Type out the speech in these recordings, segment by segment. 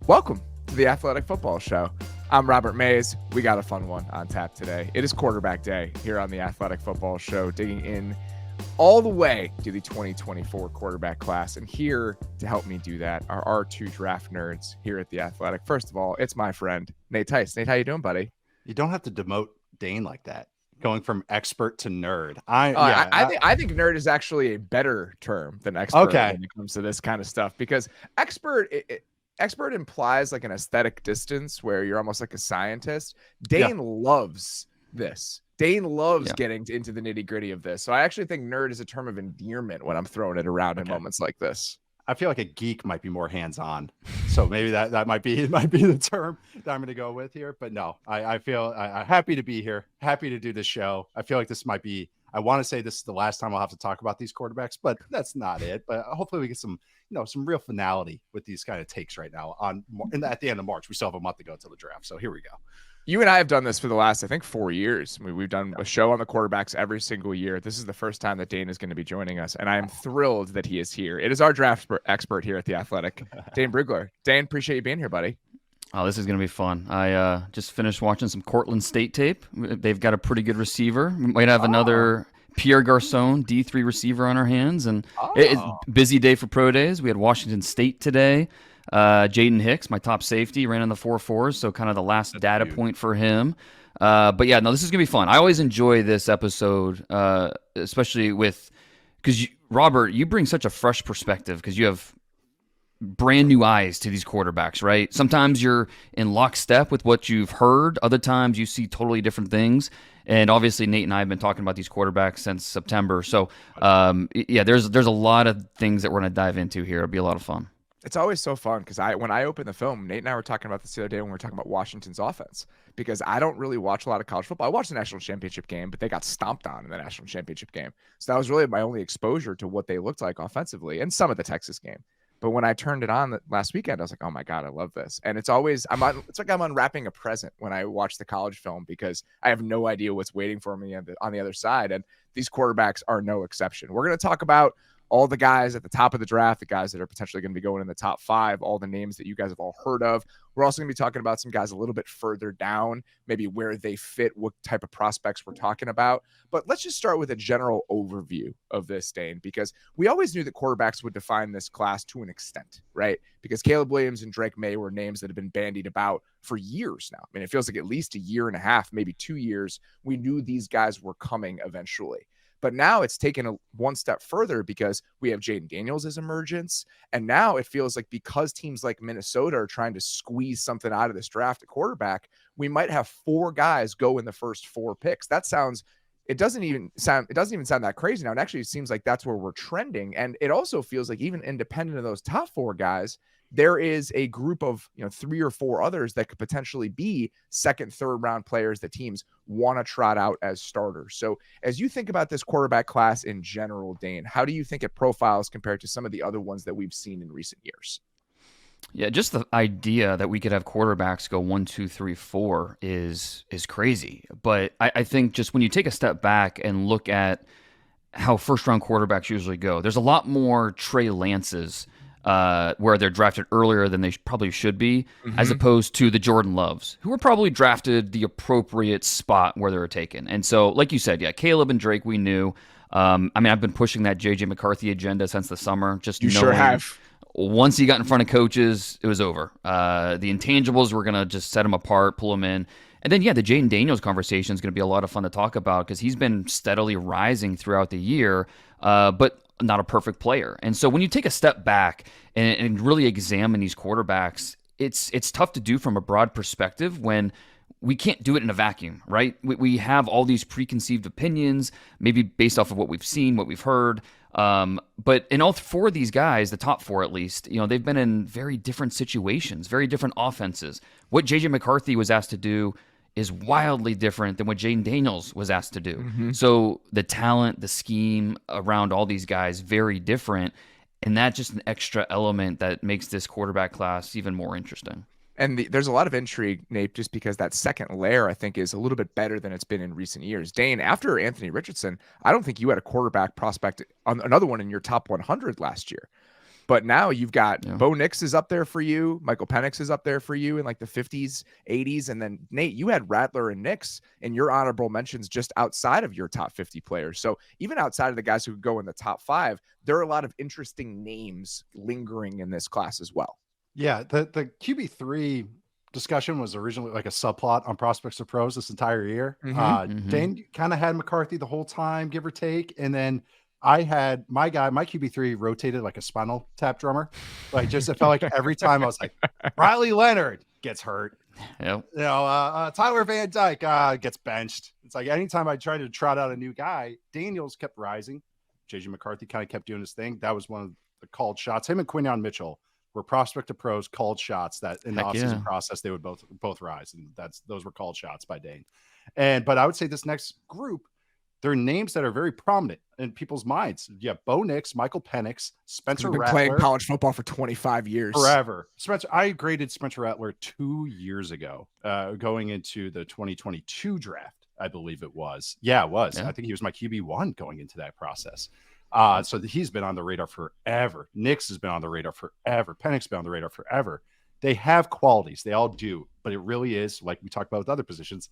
Welcome to the Athletic Football Show. I'm Robert Mays. We got a fun one on tap today. It is quarterback day here on the Athletic Football Show, digging in all the way to the 2024 quarterback class. And here to help me do that are our two draft nerds here at the Athletic. First of all, it's my friend, Nate Tice. Nate, how you doing, buddy? You don't have to demote Dane like that. Going from expert to nerd. I think nerd is actually a better term than expert when it comes to this kind of stuff, because expert implies like an aesthetic distance where you're almost like a scientist. Dane loves this. Dane loves getting into the nitty gritty of this. So I actually think nerd is a term of endearment when I'm throwing it around in moments like this. I feel like a geek might be more hands-on. So maybe that might be the term that I'm going to go with here. But no, I feel I'm happy to be here. Happy to do this show. I feel like this might be, I want to say this is the last time I'll have to talk about these quarterbacks, but that's not it. But hopefully we get some real finality with these kind of takes right now at the end of March. We still have a month to go till the draft. So here we go. You and I have done this for the last, I think, 4 years. We've done a show on the quarterbacks every single year. This is the first time that Dane is going to be joining us, and I am thrilled that he is here. It is our draft expert here at The Athletic, Dane Brugler. Dane, appreciate you being here, buddy. Oh, this is going to be fun. I just finished watching some Cortland State tape. They've got a pretty good receiver. We might have another Pierre Garcon, D3 receiver on our hands, and it's a busy day for pro days. We had Washington State today. Jayden Hicks, my top safety, ran in the 4.4s, so kind of the last data point for him. But yeah, no, this is going to be fun. I always enjoy this episode, especially because Robert, you bring such a fresh perspective because you have brand new eyes to these quarterbacks, right? Sometimes you're in lockstep with what you've heard. Other times you see totally different things. And obviously Nate and I have been talking about these quarterbacks since September. So there's a lot of things that we're going to dive into here. It'll be a lot of fun. It's always so fun because when I open the film, Nate and I were talking about this the other day when we were talking about Washington's offense, because I don't really watch a lot of college football. I watched the national championship game, but they got stomped on in the national championship game. So that was really my only exposure to what they looked like offensively, and some of the Texas game. But when I turned it on last weekend, I was like, oh my God, I love this. And it's like I'm unwrapping a present when I watch the college film, because I have no idea what's waiting for me on the other side. And these quarterbacks are no exception. We're going to talk about all the guys at the top of the draft, the guys that are potentially going to be going in the top 5, all the names that you guys have all heard of. We're also going to be talking about some guys a little bit further down, maybe where they fit, what type of prospects we're talking about. But let's just start with a general overview of this, Dane, because we always knew that quarterbacks would define this class to an extent, right? Because Caleb Williams and Drake Maye were names that have been bandied about for years now. I mean, it feels like at least a year and a half, maybe 2 years. We knew these guys were coming eventually. But now it's taken one step further because we have Jayden Daniels' emergence. And now it feels like because teams like Minnesota are trying to squeeze something out of this draft at quarterback, we might have 4 guys go in the first 4 picks. It doesn't even sound that crazy now. It actually seems like that's where we're trending. And it also feels like even independent of those top 4 guys, there is a group of 3 or 4 others that could potentially be second, third round players that teams want to trot out as starters. So as you think about this quarterback class in general, Dane, how do you think it profiles compared to some of the other ones that we've seen in recent years? Yeah, just the idea that we could have quarterbacks go 1, 2, 3, 4 is crazy. But I think just when you take a step back and look at how first-round quarterbacks usually go, there's a lot more Trey Lances where they're drafted earlier than they probably should be, as opposed to the Jordan Loves, who were probably drafted the appropriate spot where they were taken. And so, like you said, Caleb and Drake, we knew. I've been pushing that J.J. McCarthy agenda since the summer. You sure have. Once he got in front of coaches, it was over. The intangibles were going to just set him apart, pull him in. And then, the Jayden Daniels conversation is going to be a lot of fun to talk about because he's been steadily rising throughout the year, but not a perfect player. And so when you take a step back and really examine these quarterbacks, it's tough to do from a broad perspective when we can't do it in a vacuum, right? We have all these preconceived opinions, maybe based off of what we've seen, what we've heard. But in all 4 of these guys, the top 4 at least, they've been in very different situations, very different offenses. What J.J. McCarthy was asked to do is wildly different than what Jayden Daniels was asked to do. So the talent, the scheme around all these guys, very different. And that's just an extra element that makes this quarterback class even more interesting. And there's a lot of intrigue, Nate, just because that second layer, I think, is a little bit better than it's been in recent years. Dane, after Anthony Richardson, I don't think you had a quarterback prospect, another one in your top 100 last year. But now you've got Yeah. Bo Nix is up there for you. Michael Penix is up there for you in like the 50s, 80s. And then Nate, you had Rattler and Nix in your honorable mentions just outside of your top 50 players. So even outside of the guys who could go in the top 5, there are a lot of interesting names lingering in this class as well. Yeah, the QB3 discussion was originally like a subplot on Prospects or Pros this entire year. Dane kind of had McCarthy the whole time, give or take. And then I had my QB3 rotated like a spinal tap drummer. Like just, it felt like every time I was like, Riley Leonard gets hurt. Yep. You know, Tyler Van Dyke gets benched. It's like anytime I tried to trot out a new guy, Daniels kept rising. J.J. McCarthy kind of kept doing his thing. That was one of the called shots. Him and Quinyon Mitchell were Prospect to Pros called shots that in the offseason process they would both rise, and those were called shots by Dane. But I would say this next group, they're names that are very prominent in people's minds. You have Bo Nix, Michael Penix, Spencer Rattler. Rattler. Playing college football for 25 years. Forever. I graded Spencer Rattler 2 years ago, going into the 2022 draft, I believe it was. Yeah, it was. Yeah. I think he was my QB1 going into that process. So he's been on the radar forever. Nix has been on the radar forever. Penix has been on the radar forever. They have qualities. They all do. But it really is, like we talked about with other positions,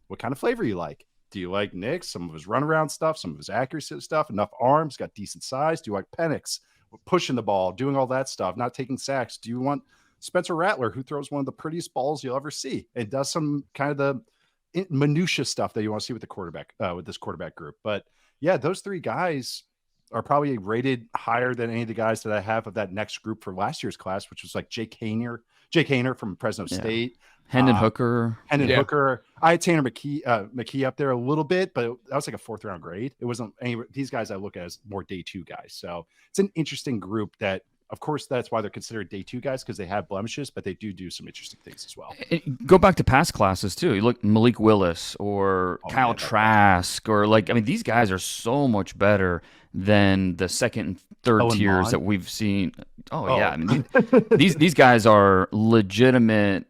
what kind of flavor you like. Do you like Nix? Some of his runaround stuff, some of his accuracy stuff, enough arms, got decent size. Do you like Penix? Pushing the ball, doing all that stuff, not taking sacks. Do you want Spencer Rattler, who throws one of the prettiest balls you'll ever see and does some kind of the minutia stuff that you want to see with the quarterback, with this quarterback group? But yeah, those 3 guys are probably rated higher than any of the guys that I have of that next group for last year's class, which was like Jake Haener from Fresno State. Hendon Hooker. Hooker. I had Tanner McKee up there a little bit, but that was like a 4th round grade. It wasn't any these guys I look at as more day 2 guys. So it's an interesting group that, of course, that's why they're considered day 2 guys, because they have blemishes, but they do some interesting things as well. Go back to past classes too. You look Malik Willis or Kyle Trask, or these guys are so much better than the second and third tiers that we've seen. Yeah. These guys are legitimate,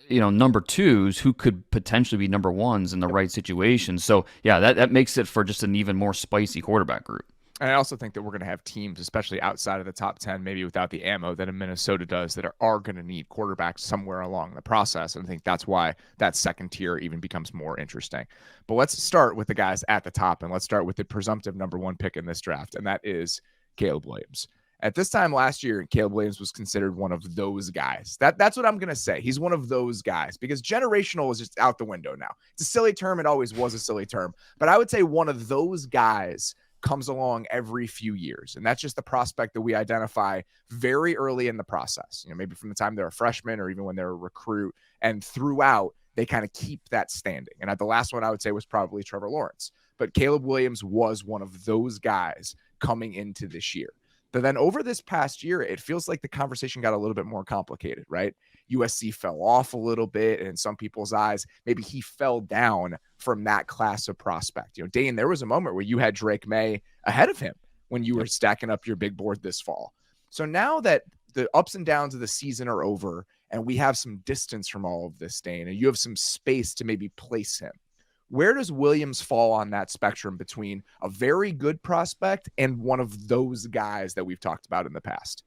number 2s who could potentially be number 1s in the right situation. So yeah, that makes it for just an even more spicy quarterback group. And I also think that we're going to have teams, especially outside of the top 10, maybe without the ammo that a Minnesota does, that are going to need quarterbacks somewhere along the process. And I think that's why that second tier even becomes more interesting. But let's start with the guys at the top, and let's start with the presumptive number 1 pick in this draft, and that is Caleb Williams. At this time last year, Caleb Williams was considered one of those guys. That's what I'm going to say. He's one of those guys, because generational is just out the window now. It's a silly term. It always was a silly term. But I would say one of those guys comes along every few years. And that's just the prospect that we identify very early in the process, maybe from the time they're a freshman or even when they're a recruit, and throughout they kind of keep that standing. And the last one I would say was probably Trevor Lawrence, but Caleb Williams was one of those guys coming into this year. But then over this past year, it feels like the conversation got a little bit more complicated, right? USC fell off a little bit, and in some people's eyes, maybe he fell down from that class of prospect. Dane, there was a moment where you had Drake Maye ahead of him when you were stacking up your big board this fall. So now that the ups and downs of the season are over and we have some distance from all of this, Dane, and you have some space to maybe place him, where does Williams fall on that spectrum between a very good prospect and one of those guys that we've talked about in the past?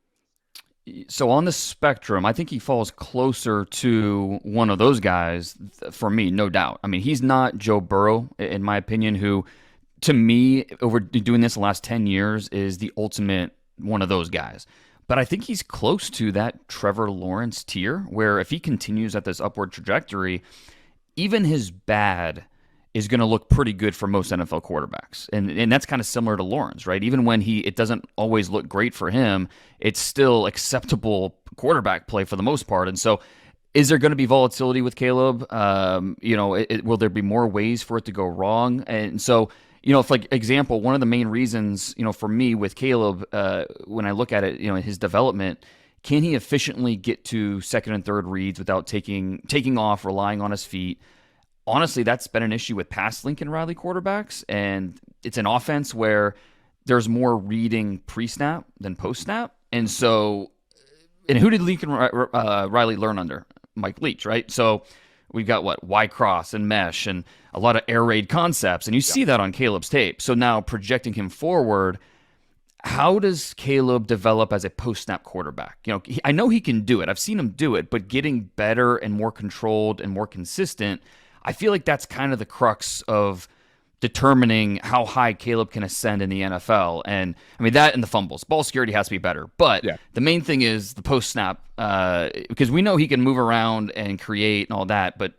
So on the spectrum, I think he falls closer to one of those guys for me, no doubt. He's not Joe Burrow, in my opinion, who, to me, over doing this the last 10 years, is the ultimate one of those guys. But I think he's close to that Trevor Lawrence tier, where if he continues at this upward trajectory, even his bad is going to look pretty good for most NFL quarterbacks. And that's kind of similar to Lawrence, right? Even when it doesn't always look great for him, it's still acceptable quarterback play for the most part. And so is there going to be volatility with Caleb? Will there be more ways for it to go wrong? And so, if example, one of the main reasons, for me with Caleb, when I look at it, his development, can he efficiently get to second and third reads without taking off, relying on his feet? Honestly, that's been an issue with past Lincoln Riley quarterbacks, and it's an offense where there's more reading pre-snap than post-snap. And who did Lincoln Riley learn under? Mike Leach, right? So we've got Y-cross and mesh and a lot of air raid concepts, and you see that on Caleb's tape. So now projecting him forward, How does Caleb develop as a post-snap quarterback? I know he can do it. I've seen him do it, but getting better and more controlled and more consistent, I feel like that's kind of the crux of determining how high Caleb can ascend in the NFL. And I mean, that and the fumbles. Ball security has to be better. But Yeah. the main thing is the post-snap, because we know he can move around and create and all that, but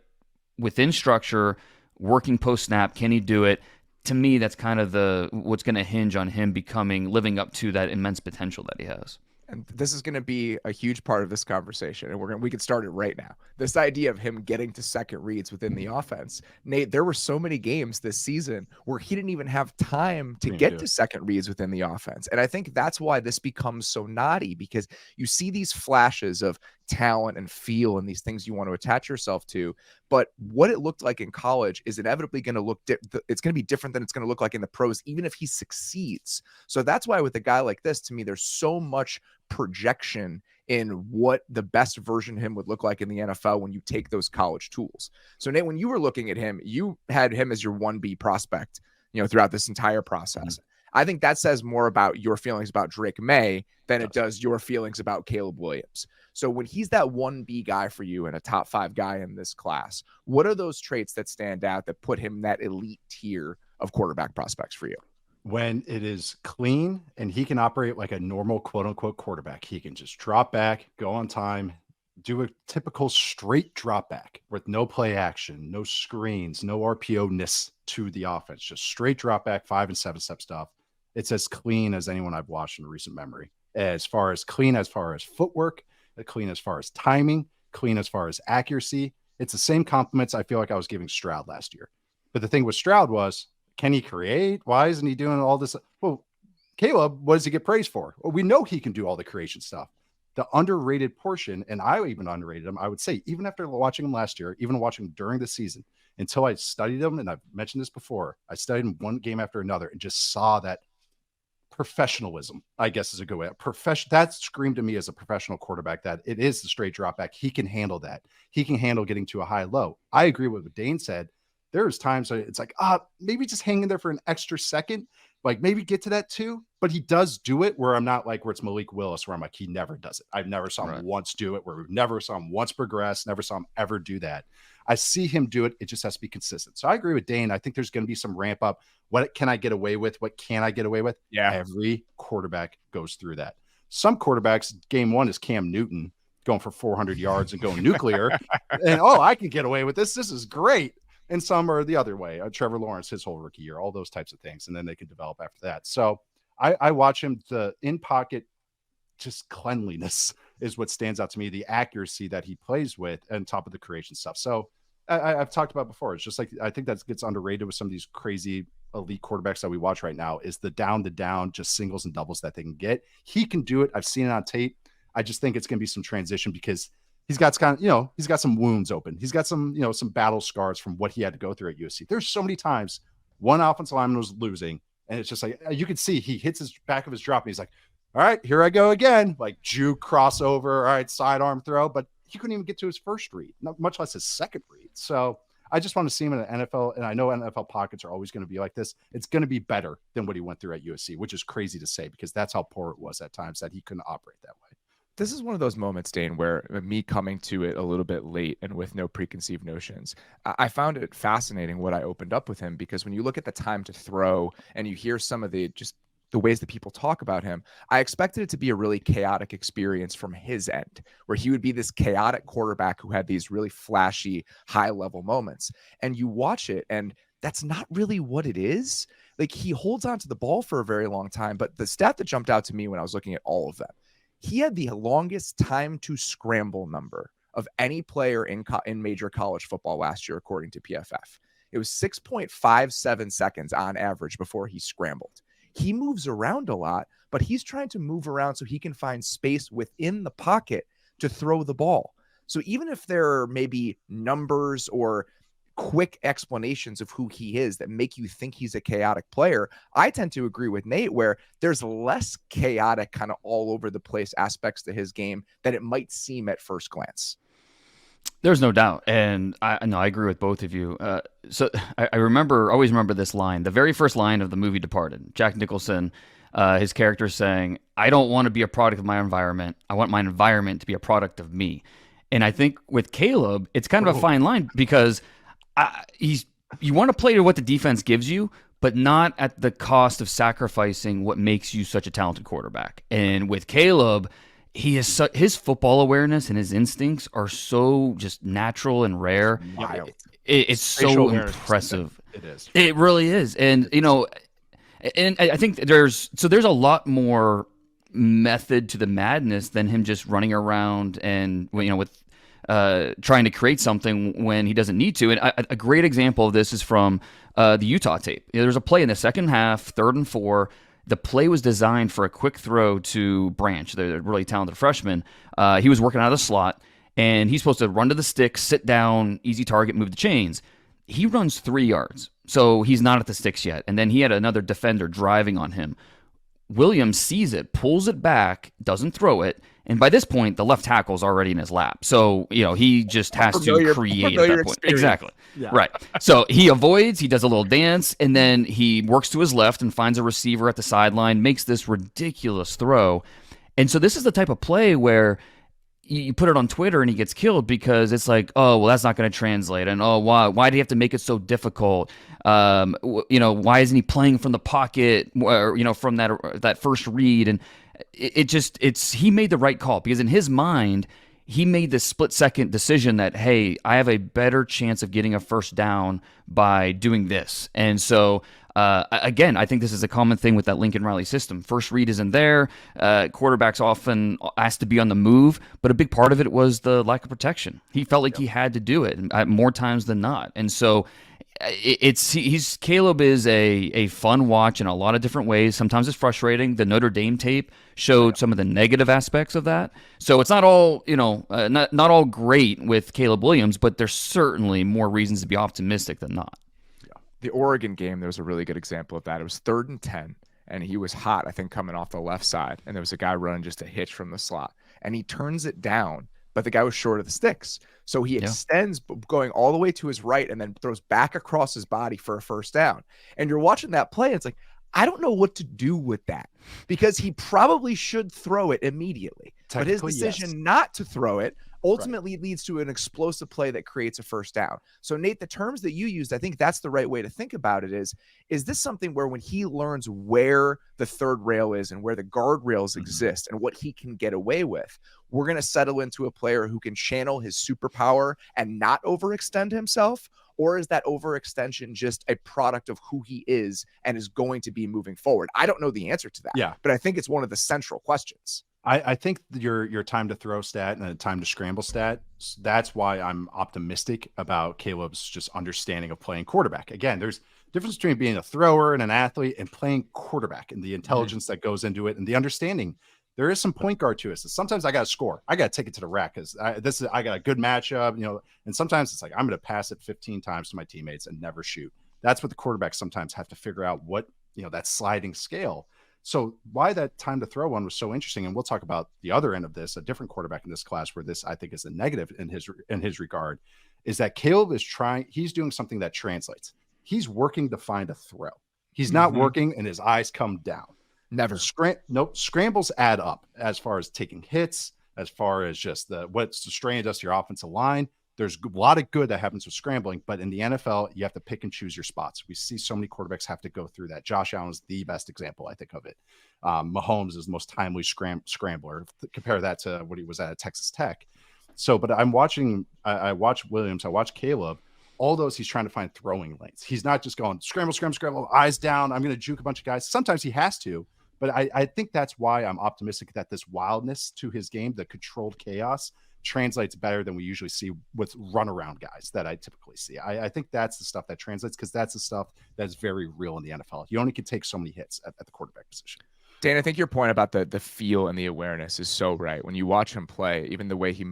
within structure, working post-snap, can he do it? To me, that's kind of what's going to hinge on him living up to that immense potential that he has. And this is going to be a huge part of this conversation, and we can start it right now. This idea of him getting to second reads within the offense. Nate, there were so many games this season where he didn't even have time to get to second reads within the offense. And I think that's why this becomes so knotty, because you see these flashes of talent and feel and these things you want to attach yourself to, but what it looked like in college is inevitably going to look it's going to be different than it's going to look like in the pros, even if he succeeds. So that's why with a guy like this, to me, there's so much projection in what the best version of him would look like in the NFL when you take those college tools. So Nate, when you were looking at him, you had him as your 1B prospect, throughout this entire process. I think that says more about your feelings about Drake Maye than it does your feelings about Caleb Williams. So when he's that 1B guy for you and a top 5 guy in this class, what are those traits that stand out that put him in that elite tier of quarterback prospects for you? When it is clean and he can operate like a normal quote unquote quarterback, he can just drop back, go on time, do a typical straight drop back with no play action, no screens, no RPO-ness to the offense, just straight drop back, 5 and 7 step stuff. It's as clean as anyone I've watched in recent memory. As far as footwork, clean as far as timing, clean as far as accuracy. It's the same compliments I feel like I was giving Stroud last year. But the thing with Stroud was, can he create? Why isn't he doing all this? Well, Caleb, what does he get praised for? Well, we know he can do all the creation stuff. The underrated portion, and I even underrated him, I would say, even after watching him last year, even watching him during the season, until I studied him, and I've mentioned this before, I studied him one game after another and just saw that professionalism, I guess is a good way. That screamed to me as a professional quarterback that it is the straight drop back. He can handle that. He can handle getting to a high low. I agree with what Dane said. There's times it's like, maybe just hang in there for an extra second, like maybe get to that too. But he does do it where I'm not like where it's Malik Willis, where I'm like, he never does it. I've never saw him once do it, where we've never saw him once progress, never saw him ever do that. I see him do it. It just has to be consistent. So I agree with Dane. I think there's going to be some ramp up. What can I get away with? What can I get away with? Yeah. Every quarterback goes through that. Some quarterbacks, game one is Cam Newton going for 400 yards and going nuclear. And, I can get away with this. This is great. And some are the other way. Trevor Lawrence, his whole rookie year, all those types of things. And then they can develop after that. So I watch him. The in-pocket, just cleanliness is what stands out to me. The accuracy that he plays with on top of the creation stuff. So I've talked about before. It's just like, I think that gets underrated with some of these crazy elite quarterbacks that we watch right now is the down, just singles and doubles that they can get. He can do it. I've seen it on tape. I just think it's going to be some transition because he's got he's got some wounds open. He's got some, some battle scars from what he had to go through at USC. There's so many times one offensive lineman was losing, and it's just like, you could see he hits his back of his drop, and he's like, all right, here I go again. Like juke crossover, all right, sidearm throw, but he couldn't even get to his first read, not much less his second read. So I just want to see him in the NFL, and I know NFL pockets are always going to be like this. It's going to be better than what he went through at USC, which is crazy to say because that's how poor it was at times that he couldn't operate that way. This is one of those moments, Dane, where me coming to it a little bit late and with no preconceived notions, I found it fascinating what I opened up with him, because when you look at the time to throw and you hear some of the ways that people talk about him, I expected it to be a really chaotic experience from his end, where he would be this chaotic quarterback who had these really flashy, high-level moments. And you watch it, and that's not really what it is. Like, he holds on to the ball for a very long time, but the stat that jumped out to me when I was looking at all of them, he had the longest time to scramble number of any player in major college football last year, according to PFF. It was 6.57 seconds on average before he scrambled. He moves around a lot, but he's trying to move around so he can find space within the pocket to throw the ball. So even if there are maybe numbers or quick explanations of who he is that make you think he's a chaotic player, I tend to agree with Nate where there's less chaotic kind of all over the place aspects to his game than it might seem at first glance. There's no doubt. And I agree with both of you. So I always remember this line, the very first line of the movie Departed. Jack Nicholson his character saying, I don't want to be a product of my environment. I want my environment to be a product of me. And I think with Caleb, it's kind of a fine line because you want to play to what the defense gives you, but not at the cost of sacrificing what makes you such a talented quarterback. And with Caleb, his football awareness and his instincts are so just natural and rare. Wild. It's so impressive. It is. It really is. And, and I think there's a lot more method to the madness than him just running around and, with trying to create something when he doesn't need to. And a great example of this is from the Utah tape. There's a play in the second half, 3rd and 4. The play was designed for a quick throw to Branch, the really talented freshman. He was working out of the slot, and he's supposed to run to the stick, sit down, easy target, move the chains. He runs 3 yards, so he's not at the sticks yet. And then he had another defender driving on him. Williams sees it, pulls it back, doesn't throw it, and by this point, the left tackle's already in his lap. So, he just has to create at that point. Experience. Exactly. Yeah. Right. So he avoids, he does a little dance, and then he works to his left and finds a receiver at the sideline, makes this ridiculous throw. And so this is the type of play where you put it on Twitter and he gets killed because it's like, oh, well, that's not going to translate. And, oh, why do you have to make it so difficult? Why isn't he playing from the pocket, or, from that first read? And he made the right call because in his mind, he made this split-second decision that, hey, I have a better chance of getting a first down by doing this. And so, again, I think this is a common thing with that Lincoln Riley system. First read isn't there. Quarterbacks often asked to be on the move, but a big part of it was the lack of protection. He felt like he had to do it more times than not. And so Caleb is a fun watch in a lot of different ways. Sometimes it's frustrating. The Notre Dame tape showed some of the negative aspects of that. So it's not all, not all great with Caleb Williams, but there's certainly more reasons to be optimistic than not. The Oregon game, there was a really good example of that. It was 3rd and 10, and he was hot, I think, coming off the left side, and there was a guy running just a hitch from the slot, and he turns it down, but the guy was short of the sticks. So he extends going all the way to his right and then throws back across his body for a first down. And you're watching that play, and it's like, I don't know what to do with that because he probably should throw it immediately. But his decision not to throw it ultimately leads to an explosive play that creates a first down. So, Nate, the terms that you used, I think that's the right way to think about it is this something where when he learns where the third rail is and where the guardrails exist and what he can get away with, we're going to settle into a player who can channel his superpower and not overextend himself? Or is that overextension just a product of who he is and is going to be moving forward? I don't know the answer to that, but I think it's one of the central questions. I think your time to throw stat and the time to scramble stat, that's why I'm optimistic about Caleb's just understanding of playing quarterback. Again, there's a difference between being a thrower and an athlete and playing quarterback and the intelligence that goes into it and the understanding. There is some point guard to it. So sometimes I got to score. I got to take it to the rack because I got a good matchup, and sometimes it's like I'm going to pass it 15 times to my teammates and never shoot. That's what the quarterbacks sometimes have to figure out what, that sliding scale. So why that time to throw one was so interesting. And we'll talk about the other end of this, a different quarterback in this class where this, I think, is a negative in his regard, is that Caleb is he's doing something that translates. He's working to find a throw. He's not working and his eyes come down. Never. Scrambles add up as far as taking hits, as far as just what's the strain does to your offensive line. There's a lot of good that happens with scrambling, but in the NFL, you have to pick and choose your spots. We see so many quarterbacks have to go through that. Josh Allen is the best example, I think, of it. Mahomes is the most timely scrambler. Compare that to what he was at Texas Tech. So, but I watch Williams, I watch Caleb. All those he's trying to find throwing lanes. He's not just going scramble, eyes down. I'm going to juke a bunch of guys. Sometimes he has to, but I think that's why I'm optimistic that this wildness to his game, the controlled chaos, translates better than we usually see with runaround guys that I typically see. I think that's the stuff that translates because that's the stuff that's very real in the NFL. You only can take so many hits at the quarterback position. Dan, I think your point about the feel and the awareness is so right. When you watch him play, even the way he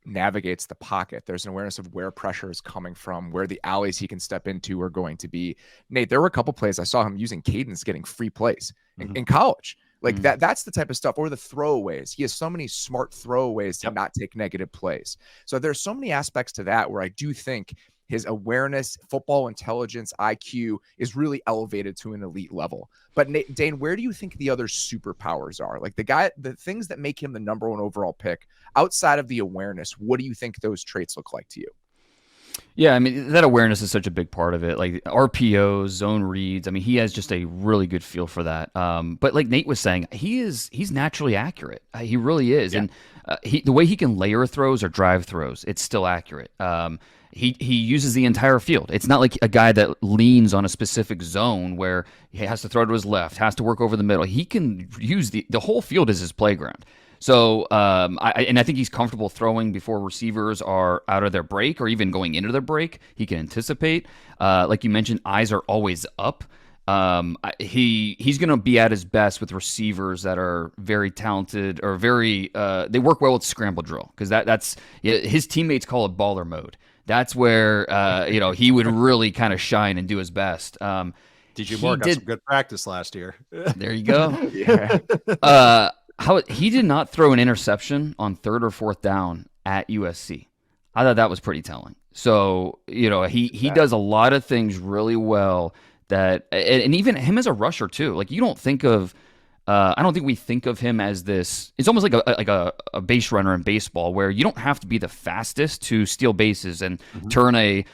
navigates the pocket, there's an awareness of where pressure is coming from, where the alleys he can step into are going to be. Nate, there were a couple plays I saw him using cadence, getting free plays in college. Like that's the type of stuff, or the throwaways. He has so many smart throwaways to not take negative plays. So there's so many aspects to that where I do think his awareness, football intelligence, IQ is really elevated to an elite level. But Dane, where do you think the other superpowers are? Like the things that make him the number 1 overall pick outside of the awareness, what do you think those traits look like to you? Yeah, I mean, that awareness is such a big part of it. Like RPOs, zone reads. I mean, he has just a really good feel for that. But like Nate was saying, he's naturally accurate. He really is. Yeah. And the way he can layer throws or drive throws, it's still accurate. He uses the entire field. It's not like a guy that leans on a specific zone where he has to throw to his left, has to work over the middle. He can use the whole field as his playground. So I think he's comfortable throwing before receivers are out of their break or even going into their break. He can anticipate. Like you mentioned, eyes are always up. He's going to be at his best with receivers that are very talented or very they work well with scramble drill because that's his teammates call it baller mode. That's where he would really kind of shine and do his best. DJ Moore got some good practice last year. There you go. Yeah. He did not throw an interception on 3rd or 4th down at USC. I thought that was pretty telling. So, he does a lot of things really well that, and even him as a rusher too. Like you don't think of, I don't think we think of him as this. It's almost like a base runner in baseball where you don't have to be the fastest to steal bases and turn a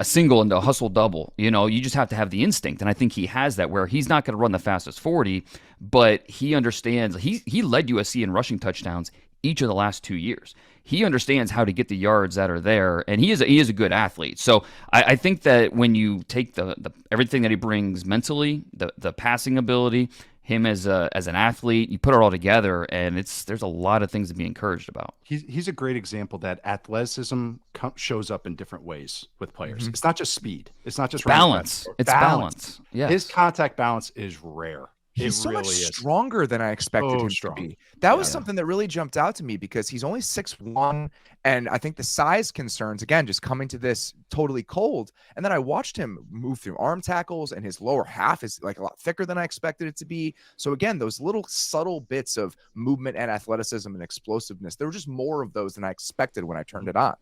single into a hustle double. You just have to have the instinct. And I think he has that where he's not going to run the fastest 40, but he understands. He led USC in rushing touchdowns each of the last 2 years. He understands how to get the yards that are there, and he is a good athlete. So I think that when you take the everything that he brings mentally, the passing ability, him as an athlete, you put it all together, and there's a lot of things to be encouraged about. He's a great example that athleticism shows up in different ways with players. It's not just speed. It's not just balance. It's balance. Yes. His contact balance is rare. He's so much stronger than I expected him to be. That was something that really jumped out to me because he's only 6'1", and I think the size concerns, again, just coming to this totally cold. And then I watched him move through arm tackles, and his lower half is like a lot thicker than I expected it to be. So again, those little subtle bits of movement and athleticism and explosiveness, there were just more of those than I expected when I turned it on.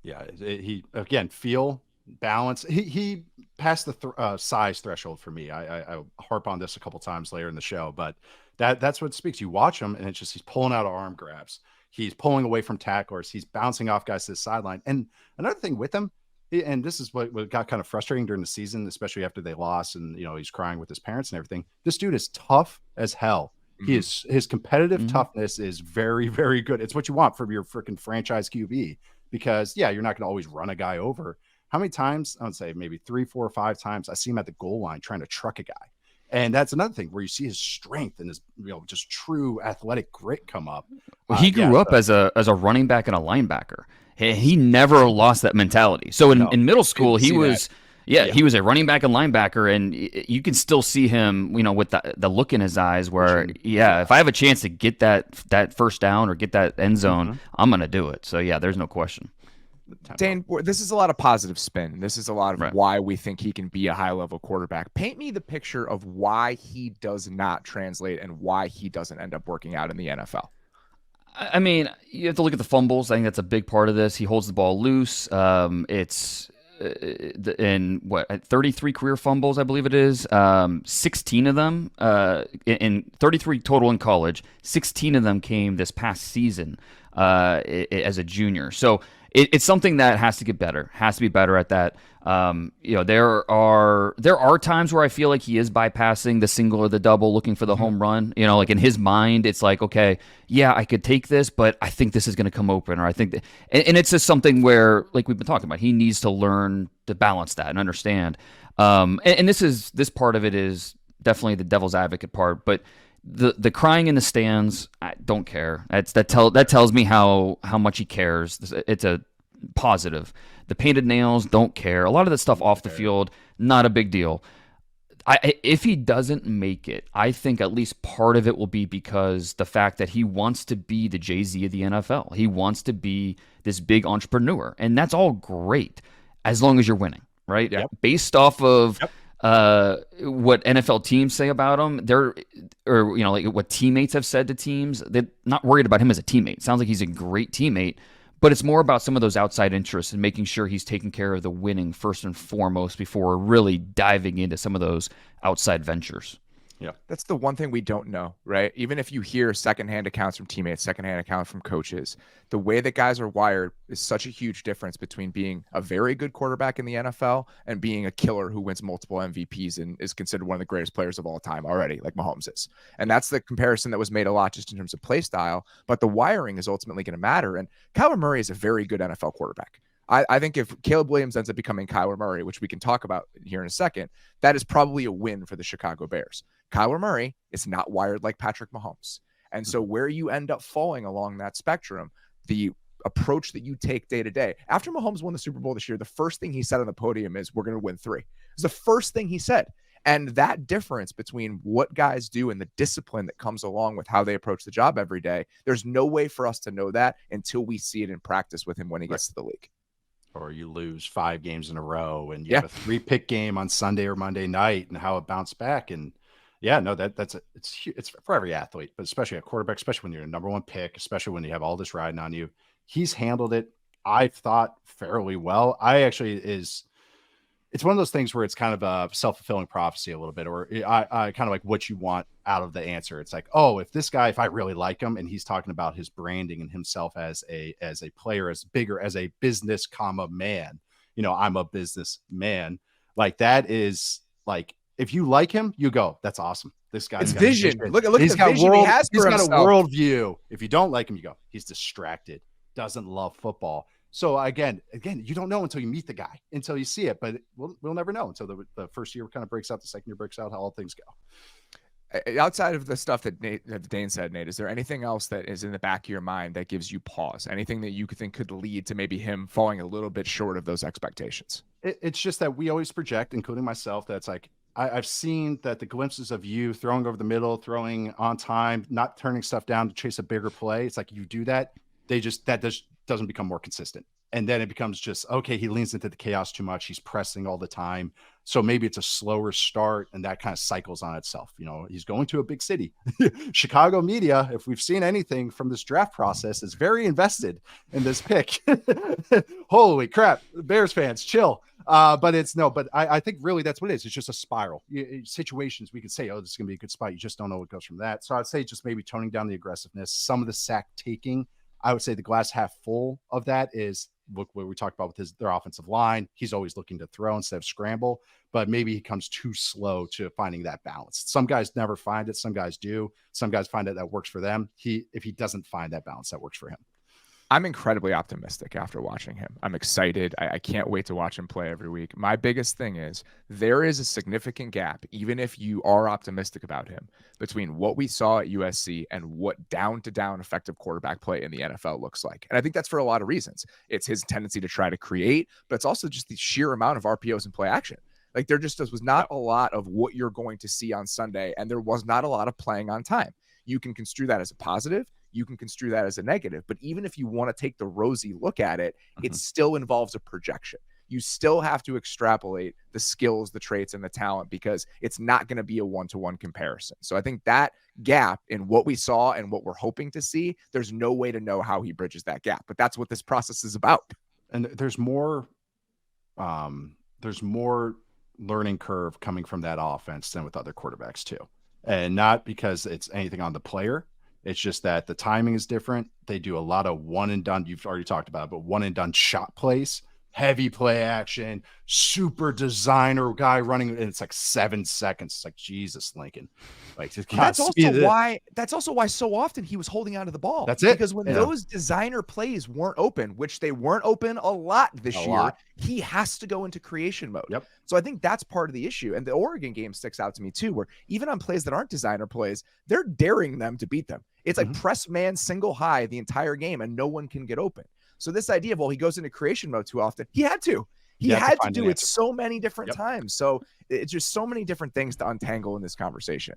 Yeah, he again, feel, balance. He passed the size threshold for me. I harp on this a couple times later in the show, but that's what speaks. You watch him, and it's just he's pulling out arm grabs. He's pulling away from tacklers. He's bouncing off guys to the sideline. And another thing with him, and this is what got kind of frustrating during the season, especially after they lost, and he's crying with his parents and everything. This dude is tough as hell. His competitive toughness is very, very good. It's what you want from your freaking franchise QB because you're not going to always run a guy over. How many times? I would say maybe 3, 4, or 5 times I see him at the goal line trying to truck a guy. And that's another thing where you see his strength and his just true athletic grit come up. Well, he grew up as a running back and a linebacker. He never lost that mentality. So in middle school, he was he was a running back and linebacker, and you can still see him, with the look in his eyes where, if I have a chance to get that first down or get that end zone, I'm going to do it. So, there's no question. Dane, this is a lot of positive spin. This is a lot of why we think he can be a high-level quarterback. Paint me the picture of why he does not translate and why he doesn't end up working out in the NFL. I mean, you have to look at the fumbles. I think that's a big part of this. He holds the ball loose. It's in 33 career fumbles, I believe it is. 16 of them in 33 total in college. 16 of them came this past season as a junior. So it's something that has to get better. Has to be better at that. There are times where I feel like he is bypassing the single or the double, looking for the home run. Like in his mind, it's like, okay, I could take this, but I think this is going to come open, or I think that, and it's just something where, like we've been talking about, he needs to learn to balance that and understand. And this part of it is definitely the devil's advocate part, but the crying in the stands, I don't care. That tells me how much he cares. It's a positive. The painted nails, don't care. A lot of that stuff off the field, not a big deal. If he doesn't make it, I think at least part of it will be because the fact that he wants to be the Jay-Z of the NFL. He wants to be this big entrepreneur, and that's all great as long as you're winning, right? Yep. Based off of what NFL teams say about him, like what teammates have said to teams, they're not worried about him as a teammate. Sounds like he's a great teammate, But it's more about some of those outside interests and making sure he's taking care of the winning first and foremost before really diving into some of those outside ventures. Yeah. That's the one thing we don't know, right? Even if you hear secondhand accounts from teammates, secondhand accounts from coaches, the way that guys are wired is such a huge difference between being a very good quarterback in the NFL and being a killer who wins multiple MVPs and is considered one of the greatest players of all time already, like Mahomes is. And that's the comparison that was made a lot just in terms of play style, but the wiring is ultimately going to matter. And Kyler Murray is a very good NFL quarterback. I think if Caleb Williams ends up becoming Kyler Murray, which we can talk about here in a second, that is probably a win for the Chicago Bears. Kyler Murray is not wired like Patrick Mahomes. And so where you end up falling along that spectrum, the approach that you take day to day. After Mahomes won the Super Bowl this year, the first thing he said on the podium is, we're going to win 3. It's the first thing he said. And that difference between what guys do and the discipline that comes along with how they approach the job every day, there's no way for us to know that until we see it in practice with him when he gets to the league. Or you lose 5 games in a row and you have a 3-pick game on Sunday or Monday night and how it bounced back. And yeah, no, it's for every athlete, but especially a quarterback, especially when you're a number 1 pick, especially when you have all this riding on you. He's handled it, I thought, fairly well. It's one of those things where it's kind of a self-fulfilling prophecy a little bit, or I kind of like what you want out of the answer. It's like, oh, if this guy, if I really like him, and he's talking about his branding and himself as a player, as bigger, as a business, man, I'm a business man. Like that is like, if you like him, you go, that's awesome. This guy's got vision. Look at the vision he has for himself. He's got a worldview. If you don't like him, you go, he's distracted, doesn't love football. So again, you don't know until you meet the guy, until you see it, but we'll never know until the first year kind of breaks out, the second year breaks out, how all things go. Outside of the stuff that Dane said, Nate, is there anything else that is in the back of your mind that gives you pause? Anything that you think could lead to maybe him falling a little bit short of those expectations? It's just that we always project, including myself, that's like, I've seen that the glimpses of you throwing over the middle, throwing on time, not turning stuff down to chase a bigger play. It's like you do that. That doesn't become more consistent. And then it becomes just, okay, he leans into the chaos too much. He's pressing all the time. So maybe it's a slower start and that kind of cycles on itself. He's going to a big city. Chicago media, if we've seen anything from this draft process, is very invested in this pick. Holy crap. Bears fans, chill. But I think really that's what it is. It's just a spiral. Situations we could say, oh, this is going to be a good spot. You just don't know what goes from that. So I'd say just maybe toning down the aggressiveness, some of the sack taking. I would say the glass half full of that is, look what we talked about with their offensive line. He's always looking to throw instead of scramble, but maybe he comes too slow to finding that balance. Some guys never find it. Some guys do. Some guys find it that works for them. If he doesn't find that balance, that works for him. I'm incredibly optimistic after watching him. I'm excited. I can't wait to watch him play every week. My biggest thing is there is a significant gap, even if you are optimistic about him, between what we saw at USC and what down-to-down effective quarterback play in the NFL looks like. And I think that's for a lot of reasons. It's his tendency to try to create, but it's also just the sheer amount of RPOs and play action. Like there just was not a lot of what you're going to see on Sunday, and there was not a lot of playing on time. You can construe that as a positive. You can construe that as a negative. But even if you want to take the rosy look at it, it still involves a projection. You still have to extrapolate the skills, the traits, and the talent because it's not going to be a one-to-one comparison. So I think that gap in what we saw and what we're hoping to see, there's no way to know how he bridges that gap. But that's what this process is about. And there's more learning curve coming from that offense than with other quarterbacks too. And not because it's anything on the player. It's just that the timing is different. They do a lot of one and done. You've already talked about it, but one and done shot plays, heavy play action, super designer guy running. And it's like 7 seconds. It's like, Jesus, Lincoln. Like that's also why so often he was holding onto the ball. That's it. Because when those designer plays weren't open, which they weren't open a lot this year, he has to go into creation mode. Yep. So I think that's part of the issue. And the Oregon game sticks out to me too, where even on plays that aren't designer plays, they're daring them to beat them. It's like press man single high the entire game and no one can get open. So this idea of, well, he goes into creation mode too often. He had to. He had to do it so many different times. So it's just so many different things to untangle in this conversation.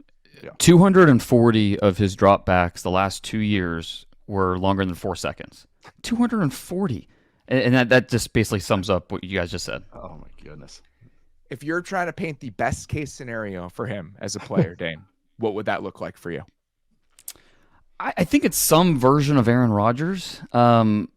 240 of his dropbacks the last 2 years were longer than 4 seconds. 240. And that just basically sums up what you guys just said. Oh, my goodness. If you're trying to paint the best case scenario for him as a player, Dane, what would that look like for you? I think it's some version of Aaron Rodgers, and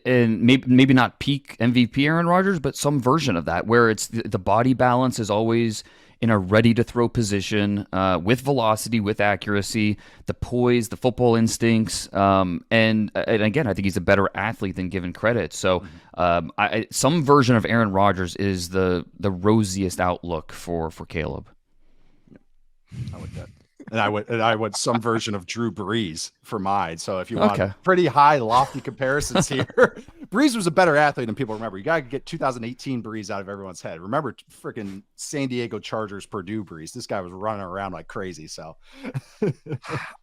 maybe not peak MVP Aaron Rodgers, but some version of that, where it's the body balance is always in a ready to throw position, with velocity, with accuracy, the poise, the football instincts, and again, I think he's a better athlete than given credit. So, some version of Aaron Rodgers is the rosiest outlook for Caleb. I like that. And I would some version of Drew Brees for mine. So if you want pretty high, lofty comparisons here, Brees was a better athlete than people remember. You got to get 2018 Brees out of everyone's head. Remember freaking San Diego Chargers Purdue Brees. This guy was running around like crazy. So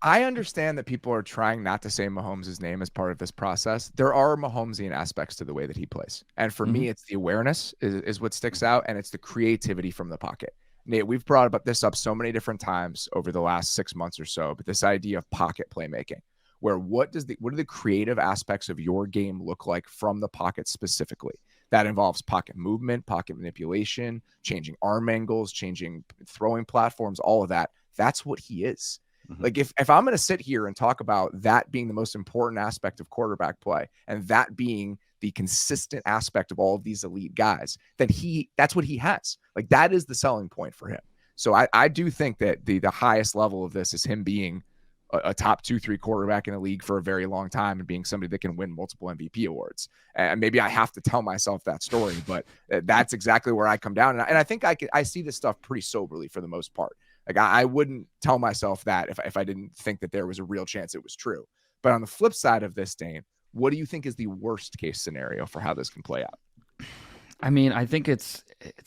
I understand that people are trying not to say Mahomes' name as part of this process. There are Mahomesian aspects to the way that he plays. And for me, it's the awareness is what sticks out, and it's the creativity from the pocket. Nate, we've brought this up so many different times over the last 6 months or so, but this idea of pocket playmaking, where what do the creative aspects of your game look like from the pocket specifically? That involves pocket movement, pocket manipulation, changing arm angles, changing throwing platforms, all of that. That's what he is. Like if I'm going to sit here and talk about that being the most important aspect of quarterback play, and that being the consistent aspect of all of these elite guys, then that's what he has. Like that is the selling point for him. So I do think that the highest level of this is him being a top 2-3 quarterback in the league for a very long time and being somebody that can win multiple MVP awards. And maybe I have to tell myself that story, but that's exactly where I come down. And I think I see this stuff pretty soberly for the most part. Like I wouldn't tell myself that if I didn't think that there was a real chance it was true. But on the flip side of this, Dane, what do you think is the worst case scenario for how this can play out? I mean, I think it's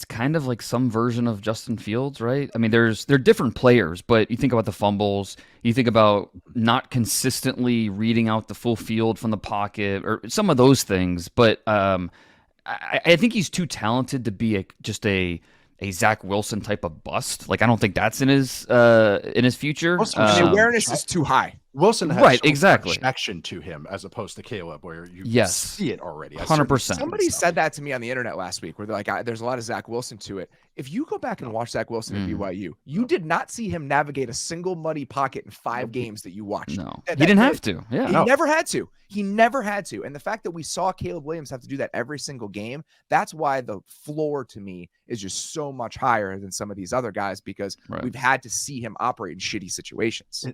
kind of like some version of Justin Fields, right? I mean, they're different players, but you think about the fumbles, you think about not consistently reading out the full field from the pocket, or some of those things. But I think he's too talented to be just a Zach Wilson type of bust. Like I don't think that's in his future. The awareness is too high. Wilson has right, exactly connection to him as opposed to Caleb, where you see it already. 100%. Somebody said that to me on the internet last week, where they're like, there's a lot of Zach Wilson to it. If you go back and watch Zach Wilson at BYU, you did not see him navigate a single muddy pocket in 5 games that you watched. No, he didn't have to. Yeah, he never had to. He never had to. And the fact that we saw Caleb Williams have to do that every single game, that's why the floor to me is just so much higher than some of these other guys, because we've had to see him operate in shitty situations.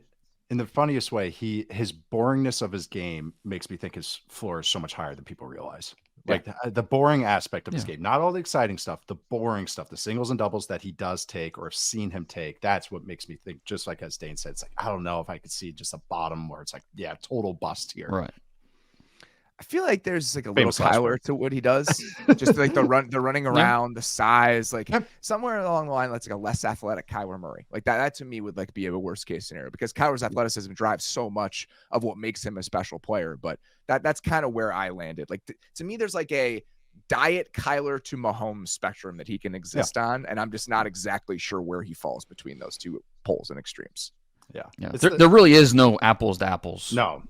In the funniest way, his boringness of his game makes me think his floor is so much higher than people realize. Like the boring aspect of his game, not all the exciting stuff, the boring stuff, the singles and doubles that he does take or have seen him take. That's what makes me think, just like as Dane said, it's like, I don't know if I could see just a bottom where it's like, total bust here. Right. I feel like there's like a little Kyler to what he does, just like the running around, the size, like somewhere along the line, that's like a less athletic Kyler Murray. Like that to me would like be a worst case scenario, because Kyler's athleticism drives so much of what makes him a special player. But that's kind of where I landed. Like to me, there's like a diet Kyler to Mahomes spectrum that he can exist on, and I'm just not exactly sure where he falls between those two poles and extremes. Yeah. There really is no apples to apples. No.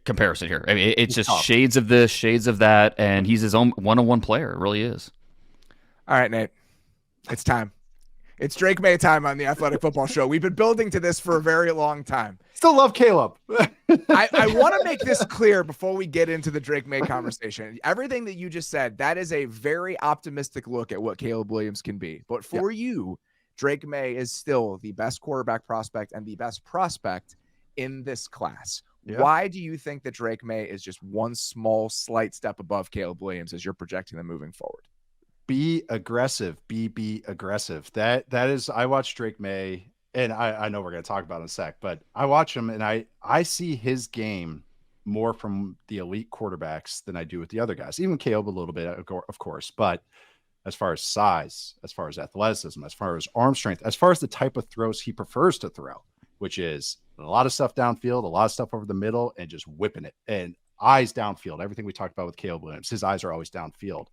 Comparison here. I mean, it's just tough. Shades of this, shades of that, and he's his own one-on-one player. It really is. All right, Nate. It's time. It's Drake Maye time on the Athletic Football Show. We've been building to this for a very long time. Still love Caleb. I want to make this clear before we get into the Drake Maye conversation. Everything that you just said, that is a very optimistic look at what Caleb Williams can be. But for you, Drake Maye is still the best quarterback prospect and the best prospect in this class. Why do you think that Drake Maye is just one small, slight step above Caleb Williams as you're projecting them moving forward? Be aggressive. Be aggressive. That is, I watch Drake Maye, and I know we're going to talk about it in a sec, but I watch him and I see his game more from the elite quarterbacks than I do with the other guys, even Caleb a little bit, of course, but as far as size, as far as athleticism, as far as arm strength, as far as the type of throws he prefers to throw, which is a lot of stuff downfield, a lot of stuff over the middle, and just whipping it. And eyes downfield, everything we talked about with Caleb Williams, his eyes are always downfield.